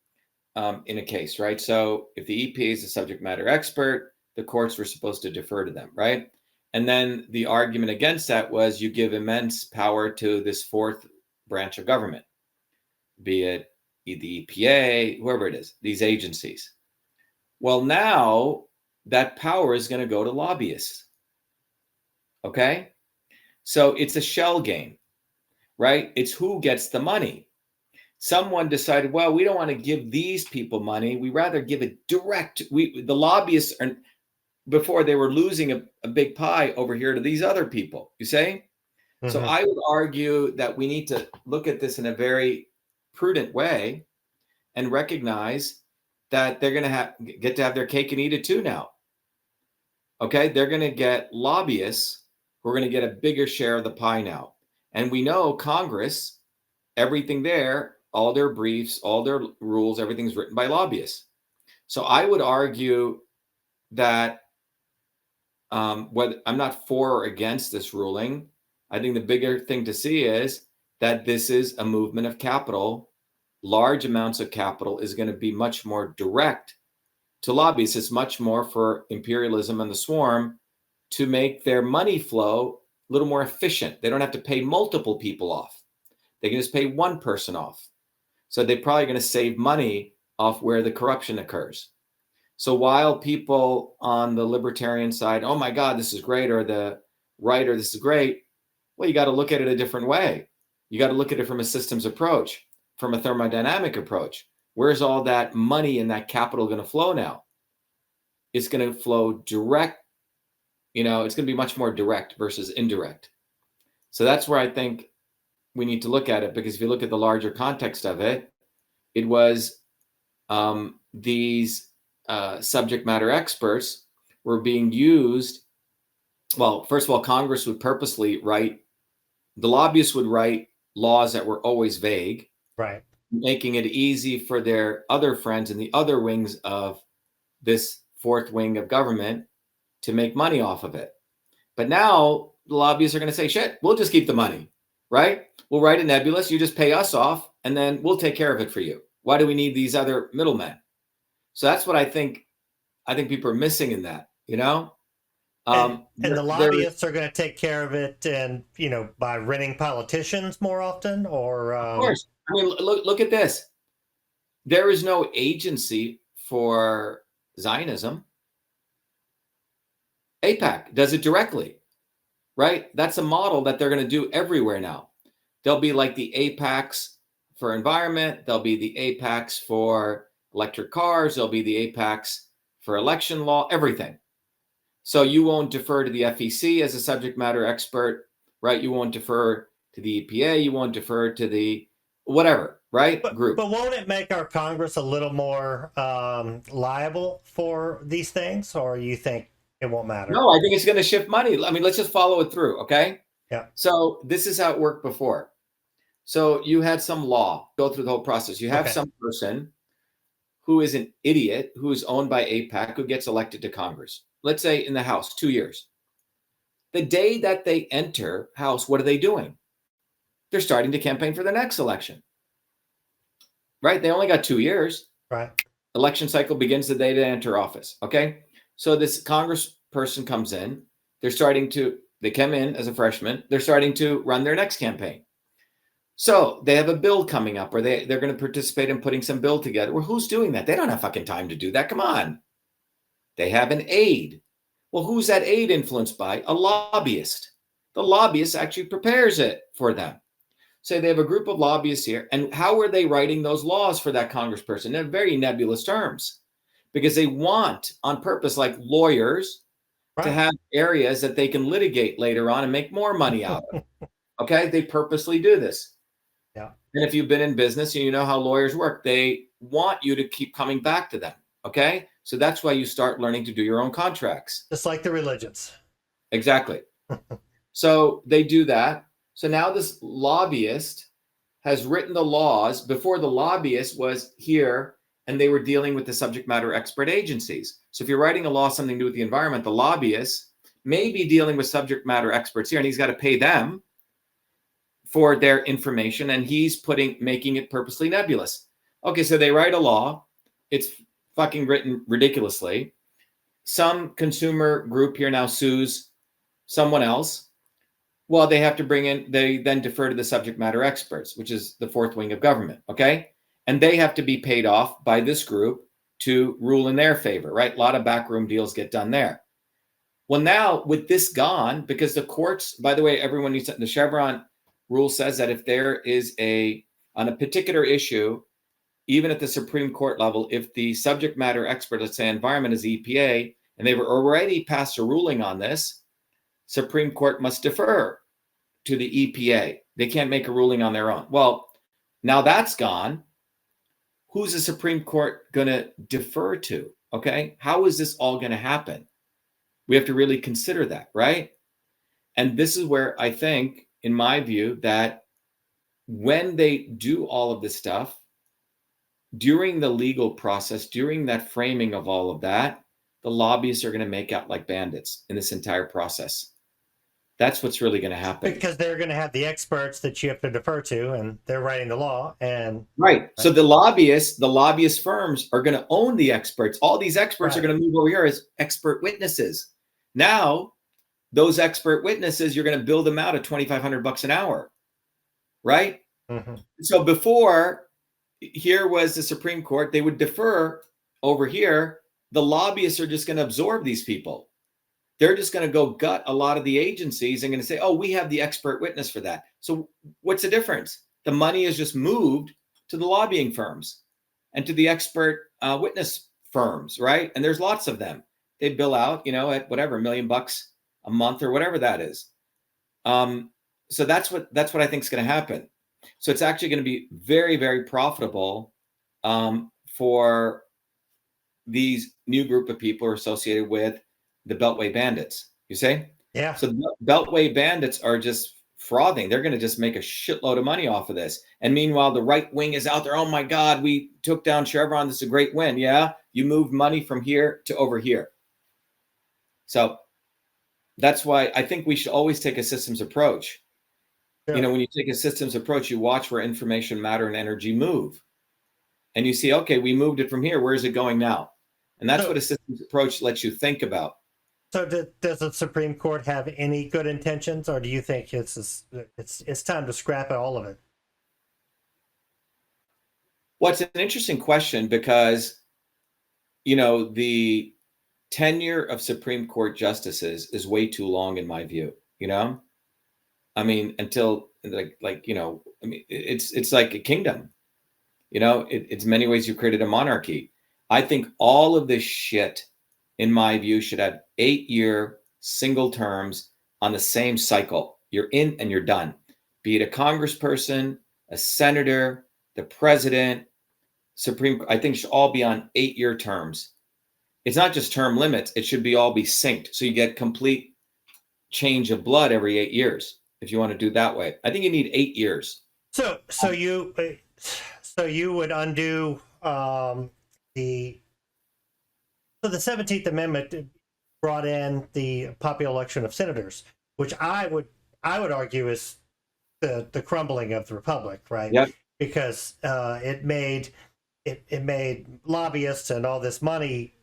In a case, right? So if the EPA is a subject matter expert, the courts were supposed to defer to them, right? And then the argument against that was you give immense power to this fourth branch of government, be it the EPA, whoever it is, these agencies. Well, now that power is going to go to lobbyists. Okay? So it's a shell game, right? It's who gets the money. Someone decided, well, we don't want to give these people money. We rather give it direct. The lobbyists are, before they were losing a big pie over here to these other people, you say? So Mhm. I would argue that we need to look at this in a very prudent way and recognize that they're going to get to have their cake and eat it too now. Okay, they're going to get lobbyists who are going to get a bigger share of the pie now. And we know Congress, everything there, all their briefs, all their rules, everything's written by lobbyists. So I would argue that whether I'm not for or against this ruling, I think the bigger thing to see is that this is a movement of capital. Large amounts of capital is going to be much more direct to lobbyists. It's much more for imperialism and the swarm to make their money flow a little more efficient. They don't have to pay multiple people off. They can just pay one person off. So they're probably going to save money off where the corruption occurs. So while people on the libertarian side, oh my God, this is great, or the right, or this is great, well, you got to look at it a different way. You got to look at it from a systems approach, from a thermodynamic approach. Where's all that money and that capital going to flow now? It's going to flow direct. It's going to be much more direct versus indirect. So that's where I think we need to look at it, because if you look at the larger context of it, it was these subject matter experts were being used. Well, first of all, Congress would purposely the lobbyists would write laws that were always vague, Right. making it easy for their other friends in the other wings of this fourth wing of government to make money off of it. But now the lobbyists are going to say, shit, we'll just keep the money, right? We'll write a nebulous, you just pay us off, and then we'll take care of it for you. Why do we need these other middlemen? So that's what I think people are missing in that, And the lobbyists are going to take care of it, and by renting politicians more often, or of course. I mean, look at this. There is no agency for Zionism. AIPAC does it directly, right? That's a model that they're going to do everywhere now. There'll be like the AIPACs for environment. There'll be the AIPACs for electric cars. There'll be the AIPACs for election law, everything. So you won't defer to the FEC as a subject matter expert, right? You won't defer to the EPA. You won't defer to the whatever, right? Group. But won't it make our Congress a little more liable for these things, or you think it won't matter? No, I think it's going to shift money. I mean, let's just follow it through, okay? Yeah. So this is how it worked before. So you had some law, go through the whole process. You have some person who is an idiot, who is owned by AIPAC, who gets elected to Congress. Let's say in the House, 2 years. The day that they enter House, what are they doing? They're starting to campaign for the next election, right? They only got 2 years. Right. Election cycle begins the day they enter office, okay? So this congressperson comes in. They come in as a freshman. They're starting to run their next campaign. So they have a bill coming up, or they're going to participate in putting some bill together. Well, who's doing that? They don't have fucking time to do that. Come on. They have an aide. Well, who's that aide influenced by? A lobbyist. The lobbyist actually prepares it for them. So they have a group of lobbyists here. And how are they writing those laws for that congressperson? In very nebulous terms, because they want, on purpose, like lawyers, to have areas that they can litigate later on and make more money out of. Okay? They purposely do this. Yeah. And if you've been in business and you know how lawyers work, they want you to keep coming back to them. Okay? So that's why you start learning to do your own contracts. Just like the religions. Exactly. So they do that. So now this lobbyist has written the laws before the lobbyist was here and they were dealing with the subject matter expert agencies. So if you're writing a law, something to do with the environment, the lobbyist may be dealing with subject matter experts here, and he's got to pay them. for their information, and he's making it purposely nebulous. Okay, so they write a law. It's fucking written ridiculously. Some consumer group here now sues someone else. Well, they have to they then defer to the subject matter experts, which is the fourth wing of government, okay? And they have to be paid off by this group to rule in their favor, right? A lot of backroom deals get done there. Well, now with this gone, because the courts, by the way, everyone needs to, the Chevron rule says that if there is on a particular issue, even at the Supreme Court level, if the subject matter expert, let's say environment is EPA, and they've already passed a ruling on this, Supreme Court must defer to the EPA. They can't make a ruling on their own. Well, now that's gone. Who's the Supreme Court going to defer to? Okay. How is this all going to happen? We have to really consider that, right? And this is where I think, in my view, that when they do all of this stuff, during the legal process, during that framing of all of that, the lobbyists are going to make out like bandits in this entire process. That's what's really going to happen. Because they're going to have the experts that you have to defer to, and they're writing the law. And right. So the lobbyist firms are going to own the experts. All these experts are going to move over here as expert witnesses. Now, those expert witnesses, you're going to bill them out at $2,500 an hour, right? Mm-hmm. So before, here was the Supreme Court, they would defer over here. The lobbyists are just going to absorb these people. They're just going to go gut a lot of the agencies and going to say, oh, we have the expert witness for that. So what's the difference? The money is just moved to the lobbying firms and to the expert witness firms, right? And there's lots of them. They bill out, at whatever, $1 million a month or whatever that is. So that's what I think is going to happen. So it's actually going to be very, very profitable for these new group of people who are associated with the Beltway bandits, you say? Yeah. So the Beltway bandits are just frothing. They're going to just make a shitload of money off of this. And meanwhile, the right wing is out there. Oh my God, we took down Chevron. This is a great win. Yeah. You moved money from here to over here. So that's why I think we should always take a systems approach. Sure. When you take a systems approach, you watch where information, matter, and energy move. And you see, okay, we moved it from here. Where is it going now? And that's what a systems approach lets you think about. So does the Supreme Court have any good intentions, or do you think it's time to scrap all of it? Well, it's an interesting question because, the tenure of Supreme Court justices is way too long in my view, I mean, until it's like a kingdom, it's many ways you created a monarchy. I think all of this shit, in my view, should have 8-year single terms on the same cycle. You're in and you're done. Be it a congressperson, a senator, the president, I think should all be on 8-year terms. It's not just term limits. It should all be synced. So you get complete change of blood every 8 years. If you want to do it that way, I think you need 8 years. So you would undo the 17th Amendment brought in the popular election of senators, which I would argue is the crumbling of the republic, right? Yep. Because it made lobbyists and all this money,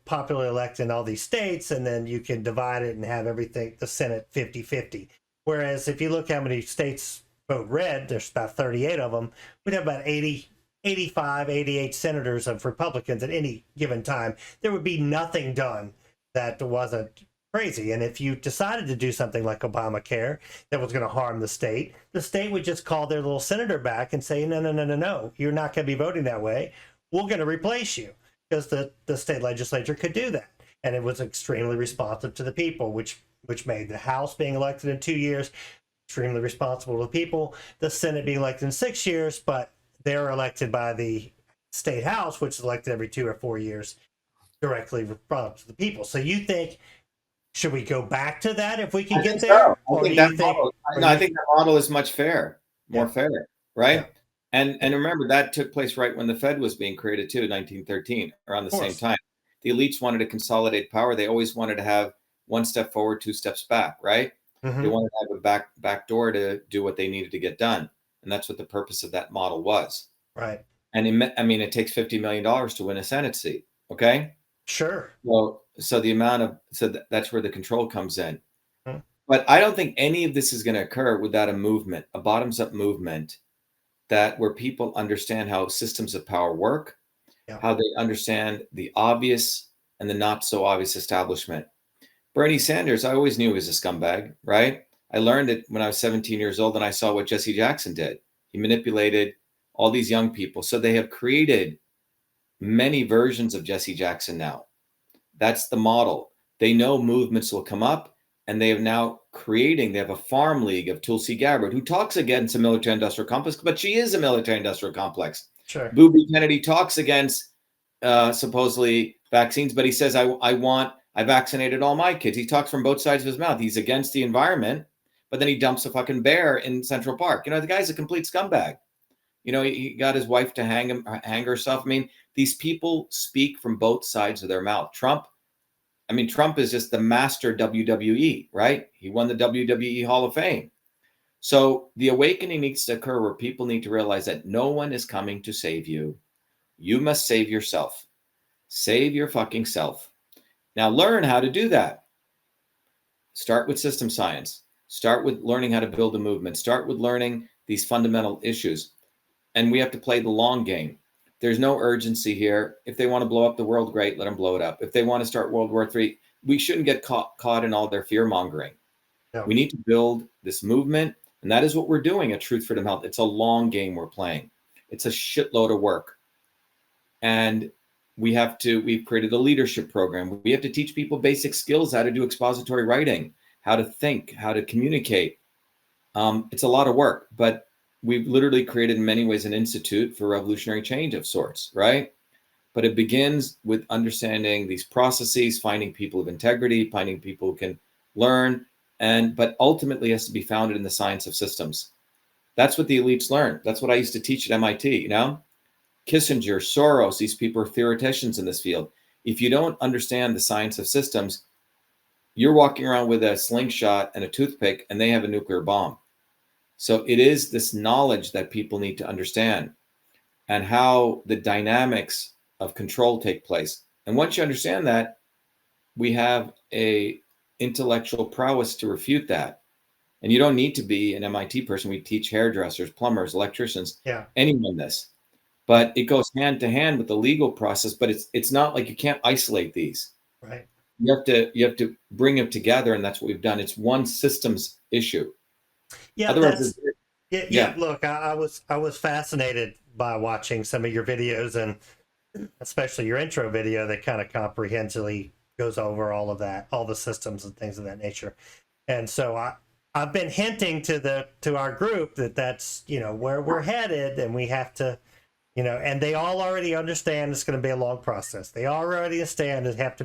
popularly elected in all these states, and then you can divide it and have everything, the Senate 50-50. Whereas if you look how many states vote red, there's about 38 of them, we'd have about 85, 88 senators of Republicans at any given time. There would be nothing done that wasn't crazy. And if you decided to do something like Obamacare that was going to harm the state would just call their little senator back and say, no, you're not going to be voting that way. We're going to replace you, because the state legislature could do that. And it was extremely responsive to the people, which made the House being elected in 2 years extremely responsible to the people, the Senate being elected in 6 years, but they're elected by the state House, which is elected every 2 or 4 years, directly responsible to the people. So you think, should we go back to that if we can get there? I think that model is much more fair, right? Yeah. And remember, that took place right when the Fed was being created too, 1913, around the same time. The elites wanted to consolidate power. They always wanted to have one step forward, 2 steps back, right? Mhm. They wanted to have a back door to do what they needed to get done. And that's what the purpose of that model was. Right. And I mean, it takes $50 million to win a Senate seat. Okay. Sure. Well, so the amount of, that's where the control comes in. Mm. But I don't think any of this is going to occur without a movement, a bottoms up movement that where people understand how systems of power work, Yeah. how they understand the obvious and the not so obvious establishment. Bernie Sanders, I always knew he was a scumbag, right? I learned it when I was 17 years old and I saw what Jesse Jackson did. He manipulated all these young people. So they have created many versions of Jesse Jackson now. That's the model. They know movements will come up, and they have now they have a farm league of Tulsi Gabbard, who talks against a military industrial complex, but she is a military industrial complex. Sure. Booby Kennedy talks against supposedly vaccines, but he says, I vaccinated all my kids. He talks from both sides of his mouth. He's against the environment, but then he dumps a fucking bear in Central Park. The guy's a complete scumbag. He got his wife to hang herself. I mean, these people speak from both sides of their mouth. Trump is just the master WWE, right? He won the WWE Hall of Fame. So the awakening needs to occur where people need to realize that no one is coming to save you. You must save yourself. Save your fucking self. Now learn how to do that. Start with system science. Start with learning how to build a movement. Start with learning these fundamental issues. And we have to play the long game. There's no urgency here. If they want to blow up the world, great, let them blow it up. If they want to start World War III, we shouldn't get caught in all their fear mongering. No. We need to build this movement. And that is what we're doing at Truth, Freedom, Health. It's a long game we're playing. It's a shitload of work. And we've created a leadership program. We have to teach people basic skills, how to do expository writing, how to think, how to communicate. It's a lot of work, but we've literally created in many ways an institute for revolutionary change of sorts, right? But it begins with understanding these processes, finding people of integrity, finding people who can learn, but ultimately has to be founded in the science of systems. That's what the elites learn. That's what I used to teach at MIT, Kissinger, Soros, these people are theoreticians in this field. If you don't understand the science of systems, you're walking around with a slingshot and a toothpick and they have a nuclear bomb. So it is this knowledge that people need to understand and how the dynamics of control take place. And once you understand that, we have a intellectual prowess to refute that. And you don't need to be an MIT person. We teach hairdressers, plumbers, electricians, anyone this. But it goes hand to hand with the legal process. But it's not like you can't isolate these. Right. You have to bring them together, and that's what we've done. It's one systems issue. Yeah, Otherwise, yeah. Look, I was fascinated by watching some of your videos, and especially your intro video that kind of comprehensively goes over all of that, all the systems and things of that nature. And so I've been hinting to our group that's where we're headed, and we have to. And they all already understand it's going to be a long process. They already understand it have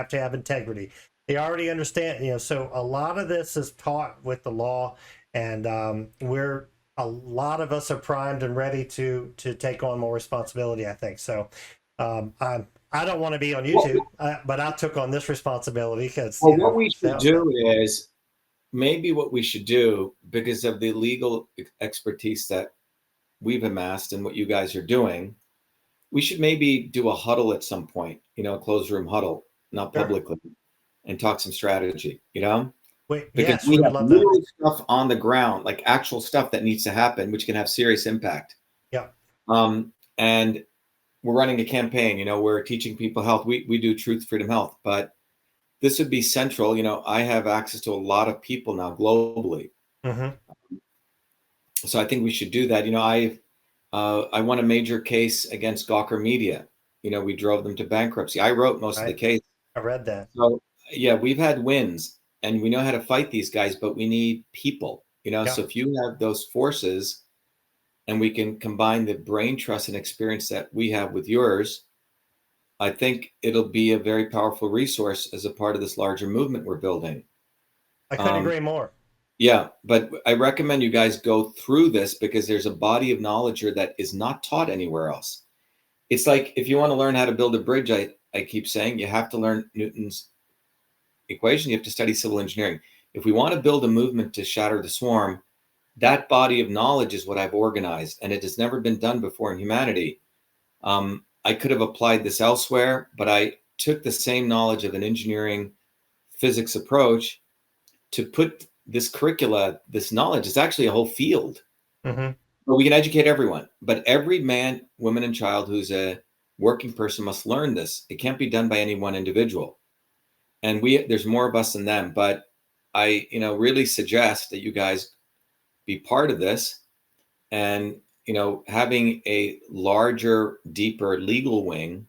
to have integrity. They already understand, so a lot of this is taught with the law, and a lot of us are primed and ready to take on more responsibility, I think. So I don't want to be on YouTube, but I took on this responsibility because. Well, what we should do is maybe what we should do, because of the legal expertise that we've amassed and what you guys are doing, we should maybe do a huddle at some point, a closed room huddle, not publicly, and talk some strategy, because yes, we have real stuff on the ground, like actual stuff that needs to happen, which can have serious impact. Yeah. And we're running a campaign, we're teaching people health. We do Truth, Freedom, Health, but this would be central. I have access to a lot of people now globally. Mm-hmm. So I think we should do that. I won a major case against Gawker Media. We drove them to bankruptcy. I wrote most of the case. I read that. So yeah, we've had wins and we know how to fight these guys, but we need people, So if you have those forces and we can combine the brain trust and experience that we have with yours, I think it'll be a very powerful resource as a part of this larger movement we're building. I couldn't agree more. Yeah, but I recommend you guys go through this because there's a body of knowledge here that is not taught anywhere else. It's like if you want to learn how to build a bridge, I keep saying you have to learn Newton's equation. You have to study civil engineering. If we want to build a movement to shatter the swarm, that body of knowledge is what I've organized, and it has never been done before in humanity. I could have applied this elsewhere, but I took the same knowledge of an engineering physics approach to put this curricula, this knowledge is actually a whole field. Mm-hmm. But we can educate everyone, but every man, woman, and child who's a working person must learn this. It can't be done by any one individual. And there's more of us than them, but I, really suggest that you guys be part of this, and, having a larger, deeper legal wing.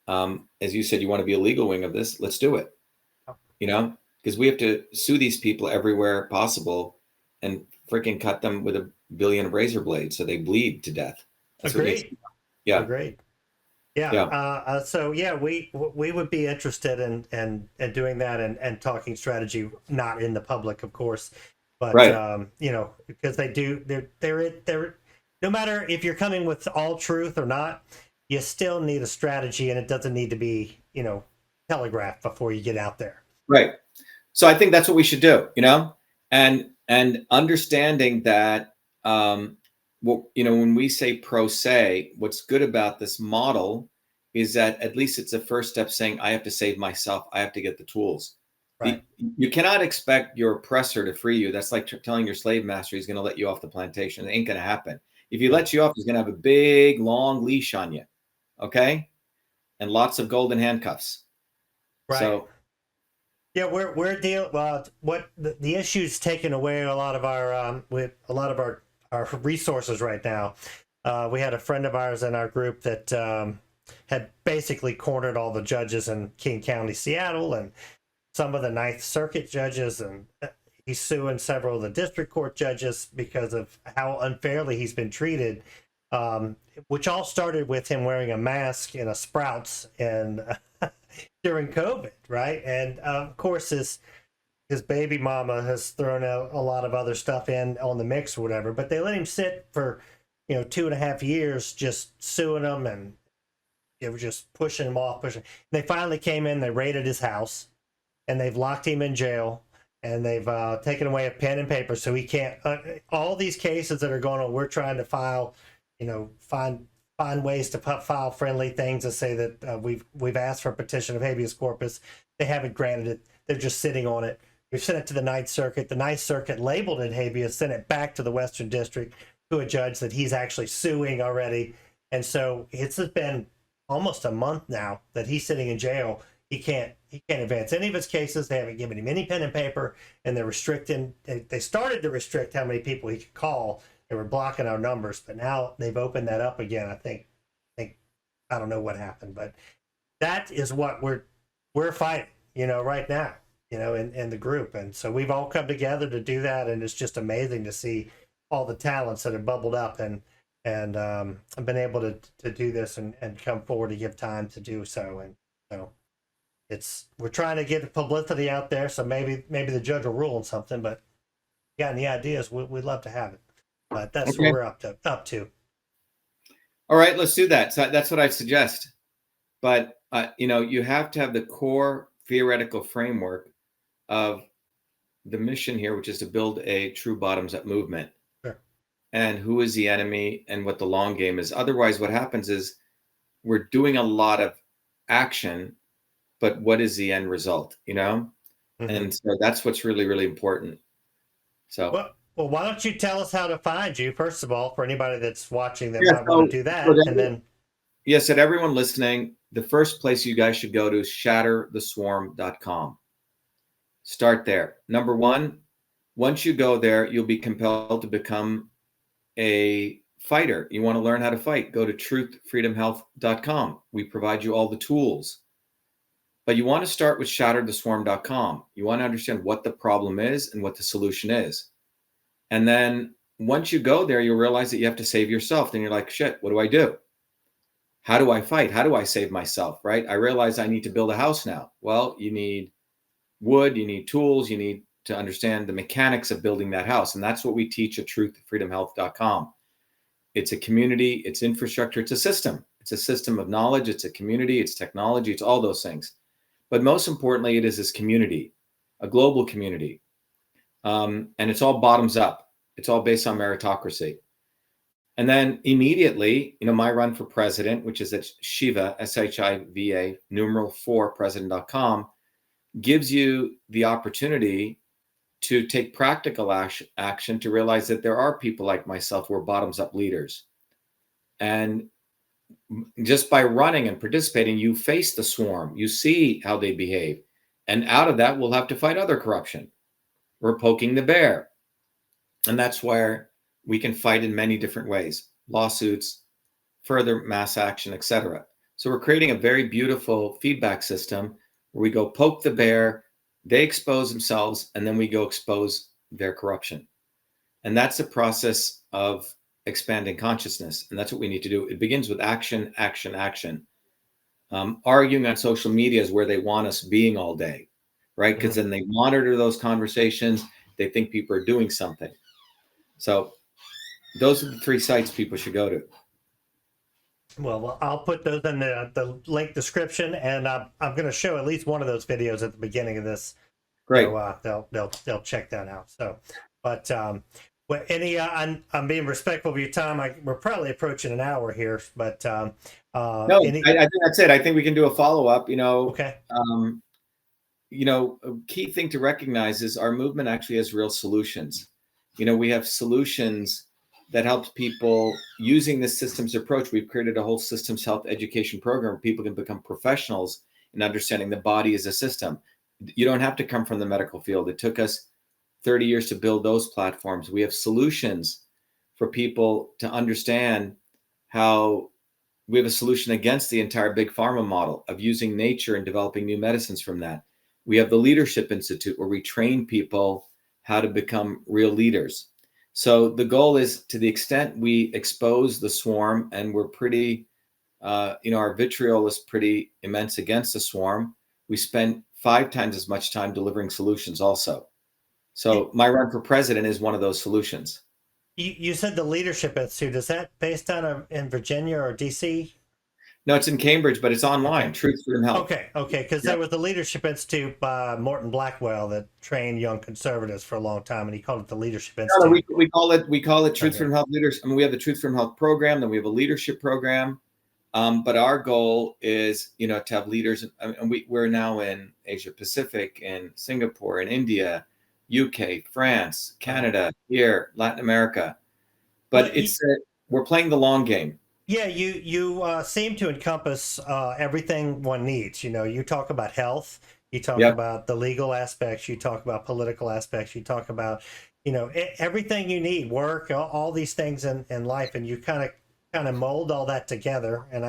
As you said, you want to be a legal wing of this. Let's do it, because we have to sue these people everywhere possible and freaking cut them with a billion razor blades so they bleed to death. That's Agreed. Yeah. Agreed. Yeah. So yeah, we would be interested in doing that and talking strategy, not in the public, of course, but right. Because they're no matter if you're coming with all truth or not, you still need a strategy, and it doesn't need to be telegraphed before you get out there. Right. So I think that's what we should do, and understanding that, when we say pro se, what's good about this model is that at least it's a first step saying, I have to save myself. I have to get the tools. Right. You cannot expect your oppressor to free you. That's like telling your slave master he's going to let you off the plantation. It ain't going to happen. If he lets you off, he's going to have a big, long leash on you. Okay. And lots of golden handcuffs. Right. So, yeah, we're dealing. What the issue's taken away a lot of our with a lot of our resources right now. We had a friend of ours in our group that had basically cornered all the judges in King County, Seattle, and some of the Ninth Circuit judges, and he's suing several of the district court judges because of how unfairly he's been treated. Which all started with him wearing a mask in a Sprouts and during COVID, right? And of course, his baby mama has thrown out a lot of other stuff in on the mix or whatever. But they let him sit for 2.5 years, just suing him, and they were just pushing him off, pushing. They finally came in, they raided his house, and they've locked him in jail. And they've taken away a pen and paper, so he can't. All these cases that are going on, we're trying to file. Find ways to file friendly things to say that we've asked for a petition of habeas corpus. They haven't granted it. They're just sitting on it. We've sent it to the Ninth Circuit. The Ninth Circuit labeled it habeas, sent it back to the Western District to a judge that he's actually suing already. And so it's been almost a month now that he's sitting in jail. He can't advance any of his cases. They haven't given him any pen and paper, and they're restricting. They started to restrict how many people he could call. They were blocking our numbers, but now they've opened that up again. I think I don't know what happened, but that is what we're fighting, right now, in the group. And so we've all come together to do that, and it's just amazing to see all the talents that have bubbled up and I've been able to do this and come forward to give time to do so. And so we're trying to get the publicity out there, so maybe the judge will rule on something, but got any ideas, we'd love to have it. But that's okay. what we're up to. All right, let's do that. So that's what I suggest. But, you have to have the core theoretical framework of the mission here, which is to build a true bottoms-up movement. Sure. And who is the enemy and what the long game is. Otherwise, what happens is we're doing a lot of action, but what is the end result, Mm-hmm. And so that's what's really, really important. So. Well, why don't you tell us how to find you, first of all, for anybody that's watching that might want to do that. And then. Yes, and everyone listening, the first place you guys should go to is shattertheswarm.com. Start there. Number one, once you go there, you'll be compelled to become a fighter. You want to learn how to fight, go to truthfreedomhealth.com. We provide you all the tools. But you want to start with shattertheswarm.com. You want to understand what the problem is and what the solution is. And then once you go there, you'll realize that you have to save yourself. Then you're like, shit, what do I do? How do I fight? How do I save myself, right? I realize I need to build a house now. Well, you need wood, you need tools, you need to understand the mechanics of building that house. And that's what we teach at truthfreedomhealth.com. It's a community, it's infrastructure, it's a system. It's a system of knowledge, it's a community, it's technology, it's all those things. But most importantly, it is this community, a global community. And it's all bottoms up. It's all based on meritocracy. And then immediately, my run for president, which is at Shiva, SHIVA, numeral 4, president.com, gives you the opportunity to take practical action to realize that there are people like myself who are bottoms up leaders. And just by running and participating, you face the swarm, you see how they behave. And out of that, we'll have to fight other corruption. We're poking the bear. And that's where we can fight in many different ways: lawsuits, further mass action, etc. So we're creating a very beautiful feedback system where we go poke the bear, they expose themselves, and then we go expose their corruption. And that's the process of expanding consciousness. And that's what we need to do. It begins with action, action, action. Arguing on social media is where they want us being all day, right? Because then they monitor those conversations. They think people are doing something. So those are the 3 sites people should go to. Well, I'll put those in the link description, and I'm going to show at least one of those videos at the beginning of this. Great. So they'll check that out. So, but well, I'm being respectful of your time. We're probably approaching an hour here, but no, I think that's it. I think we can do a follow up. Okay. A key thing to recognize is our movement actually has real solutions. We have solutions that helps people using this systems approach. We've created a whole systems health education program where people can become professionals in understanding the body as a system. You don't have to come from the medical field. It took us 30 years to build those platforms. We have solutions for people to understand how we have a solution against the entire big pharma model of using nature and developing new medicines from that. We have the Leadership Institute where we train people how to become real leaders. So the goal is, to the extent we expose the swarm, and we're pretty, our vitriol is pretty immense against the swarm, we spend 5 times as much time delivering solutions also. So my run for president is one of those solutions. You said the Leadership Institute. Is that based out of in Virginia or DC? No, it's in Cambridge, but it's online. Truth, Freedom, Health. Okay. Because there was the Leadership Institute by Morton Blackwell that trained young conservatives for a long time, and he called it the Leadership Institute. No, we call it Truth, Freedom, Health Leaders. We have the Truth, Freedom, Health program, then we have a leadership program. But our goal is, to have leaders, and we're now in Asia Pacific, in Singapore, in India, UK, France, Canada, here, Latin America. But we're playing the long game. Yeah, you seem to encompass everything one needs. You talk about health, you talk about the legal aspects, you talk about political aspects, you talk about everything you need, work, all these things in life, and you kind of mold all that together. And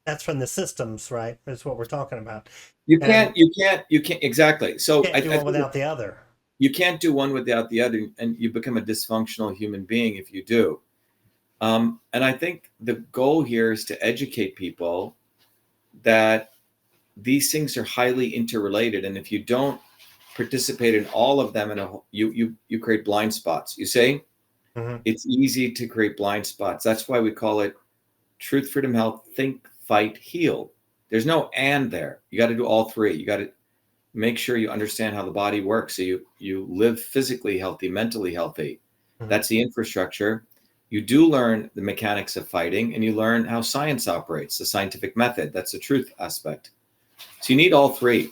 that's from the systems, right? That's what we're talking about. You can't exactly. So you can't do one without the other. You can't do one without the other, and you become a dysfunctional human being if you do. And I think the goal here is to educate people that these things are highly interrelated, and if you don't participate in all of them, you create blind spots. You see, It's easy to create blind spots. That's why we call it Truth, Freedom, Health. Think, fight, heal. There's no and there. You got to do all 3. You got to make sure you understand how the body works, so you live physically healthy, mentally healthy. That's the infrastructure. You do learn the mechanics of fighting, and you learn how science operates, the scientific method. That's the truth aspect. So you need all 3.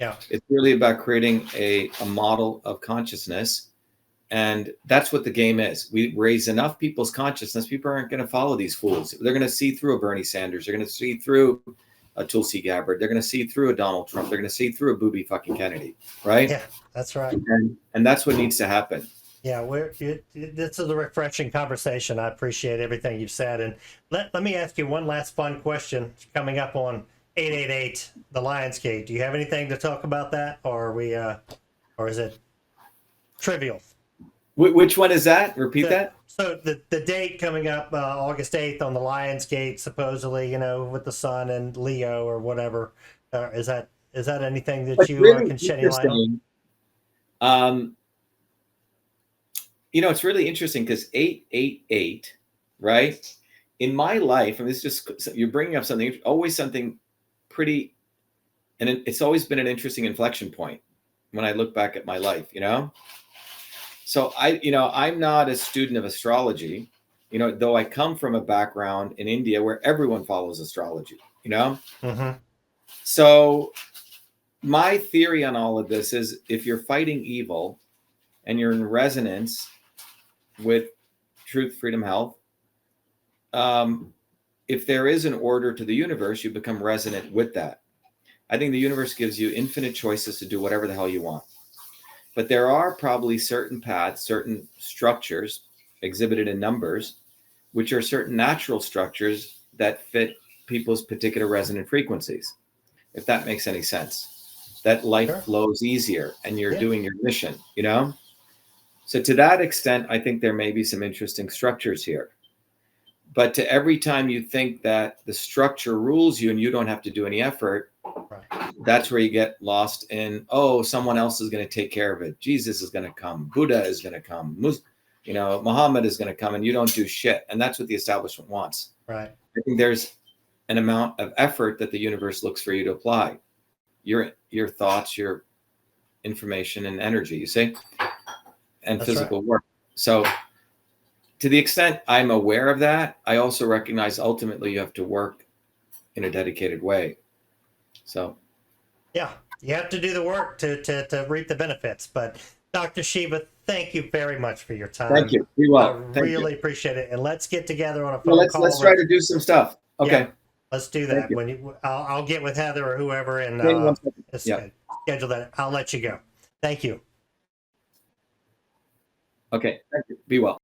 Yeah. It's really about creating a model of consciousness. And that's what the game is. We raise enough people's consciousness. People aren't going to follow these fools. They're going to see through a Bernie Sanders. They're going to see through a Tulsi Gabbard. They're going to see through a Donald Trump. They're going to see through a booby fucking Kennedy. Right? Yeah, that's right. And that's what needs to happen. Yeah, this is a refreshing conversation. I appreciate everything you've said. And let me ask you one last fun question coming up on 888, the Lionsgate. Do you have anything to talk about that, or or is it trivial? Which one is that? Repeat that. So the date coming up, August 8th, on the Lionsgate, supposedly, with the sun and Leo or whatever. Is that anything that you can shed any light on? It's really interesting because 888, right? In my life, and this is just, you're bringing up something, always something pretty, and it's always been an interesting inflection point when I look back at my life, So I'm not a student of astrology, though I come from a background in India where everyone follows astrology, Hmm. So my theory on all of this is if you're fighting evil and you're in resonance with truth, freedom, health, if there is an order to the universe, you become resonant with that. I think the universe gives you infinite choices to do whatever the hell you want. But there are probably certain paths, certain structures exhibited in numbers, which are certain natural structures that fit people's particular resonant frequencies, if that makes any sense. That life Sure. flows easier and you're Yeah. doing your mission, So to that extent, I think there may be some interesting structures here. But to every time you think that the structure rules you and you don't have to do any effort, Right. that's where you get lost in, someone else is going to take care of it. Jesus is going to come. Buddha is going to come. Muhammad is going to come, and you don't do shit. And that's what the establishment wants. Right. I think there's an amount of effort that the universe looks for you to apply. Your thoughts, your information, and energy, you see, and That's physical work. So to the extent I'm aware of that, I also recognize ultimately you have to work in a dedicated way. So Yeah, you have to do the work to reap the benefits. But Dr. Shiva, thank you very much for your time. thank you. Be well. I Thank really you. appreciate it. And let's get together on a Well, phone call. let's try to do some stuff. Okay. Yeah, let's do Thank that. you. I'll get with Heather or whoever and Hang on 1 second. Yeah. schedule that. I'll let you go. Thank you. Okay. Thank you. Be well.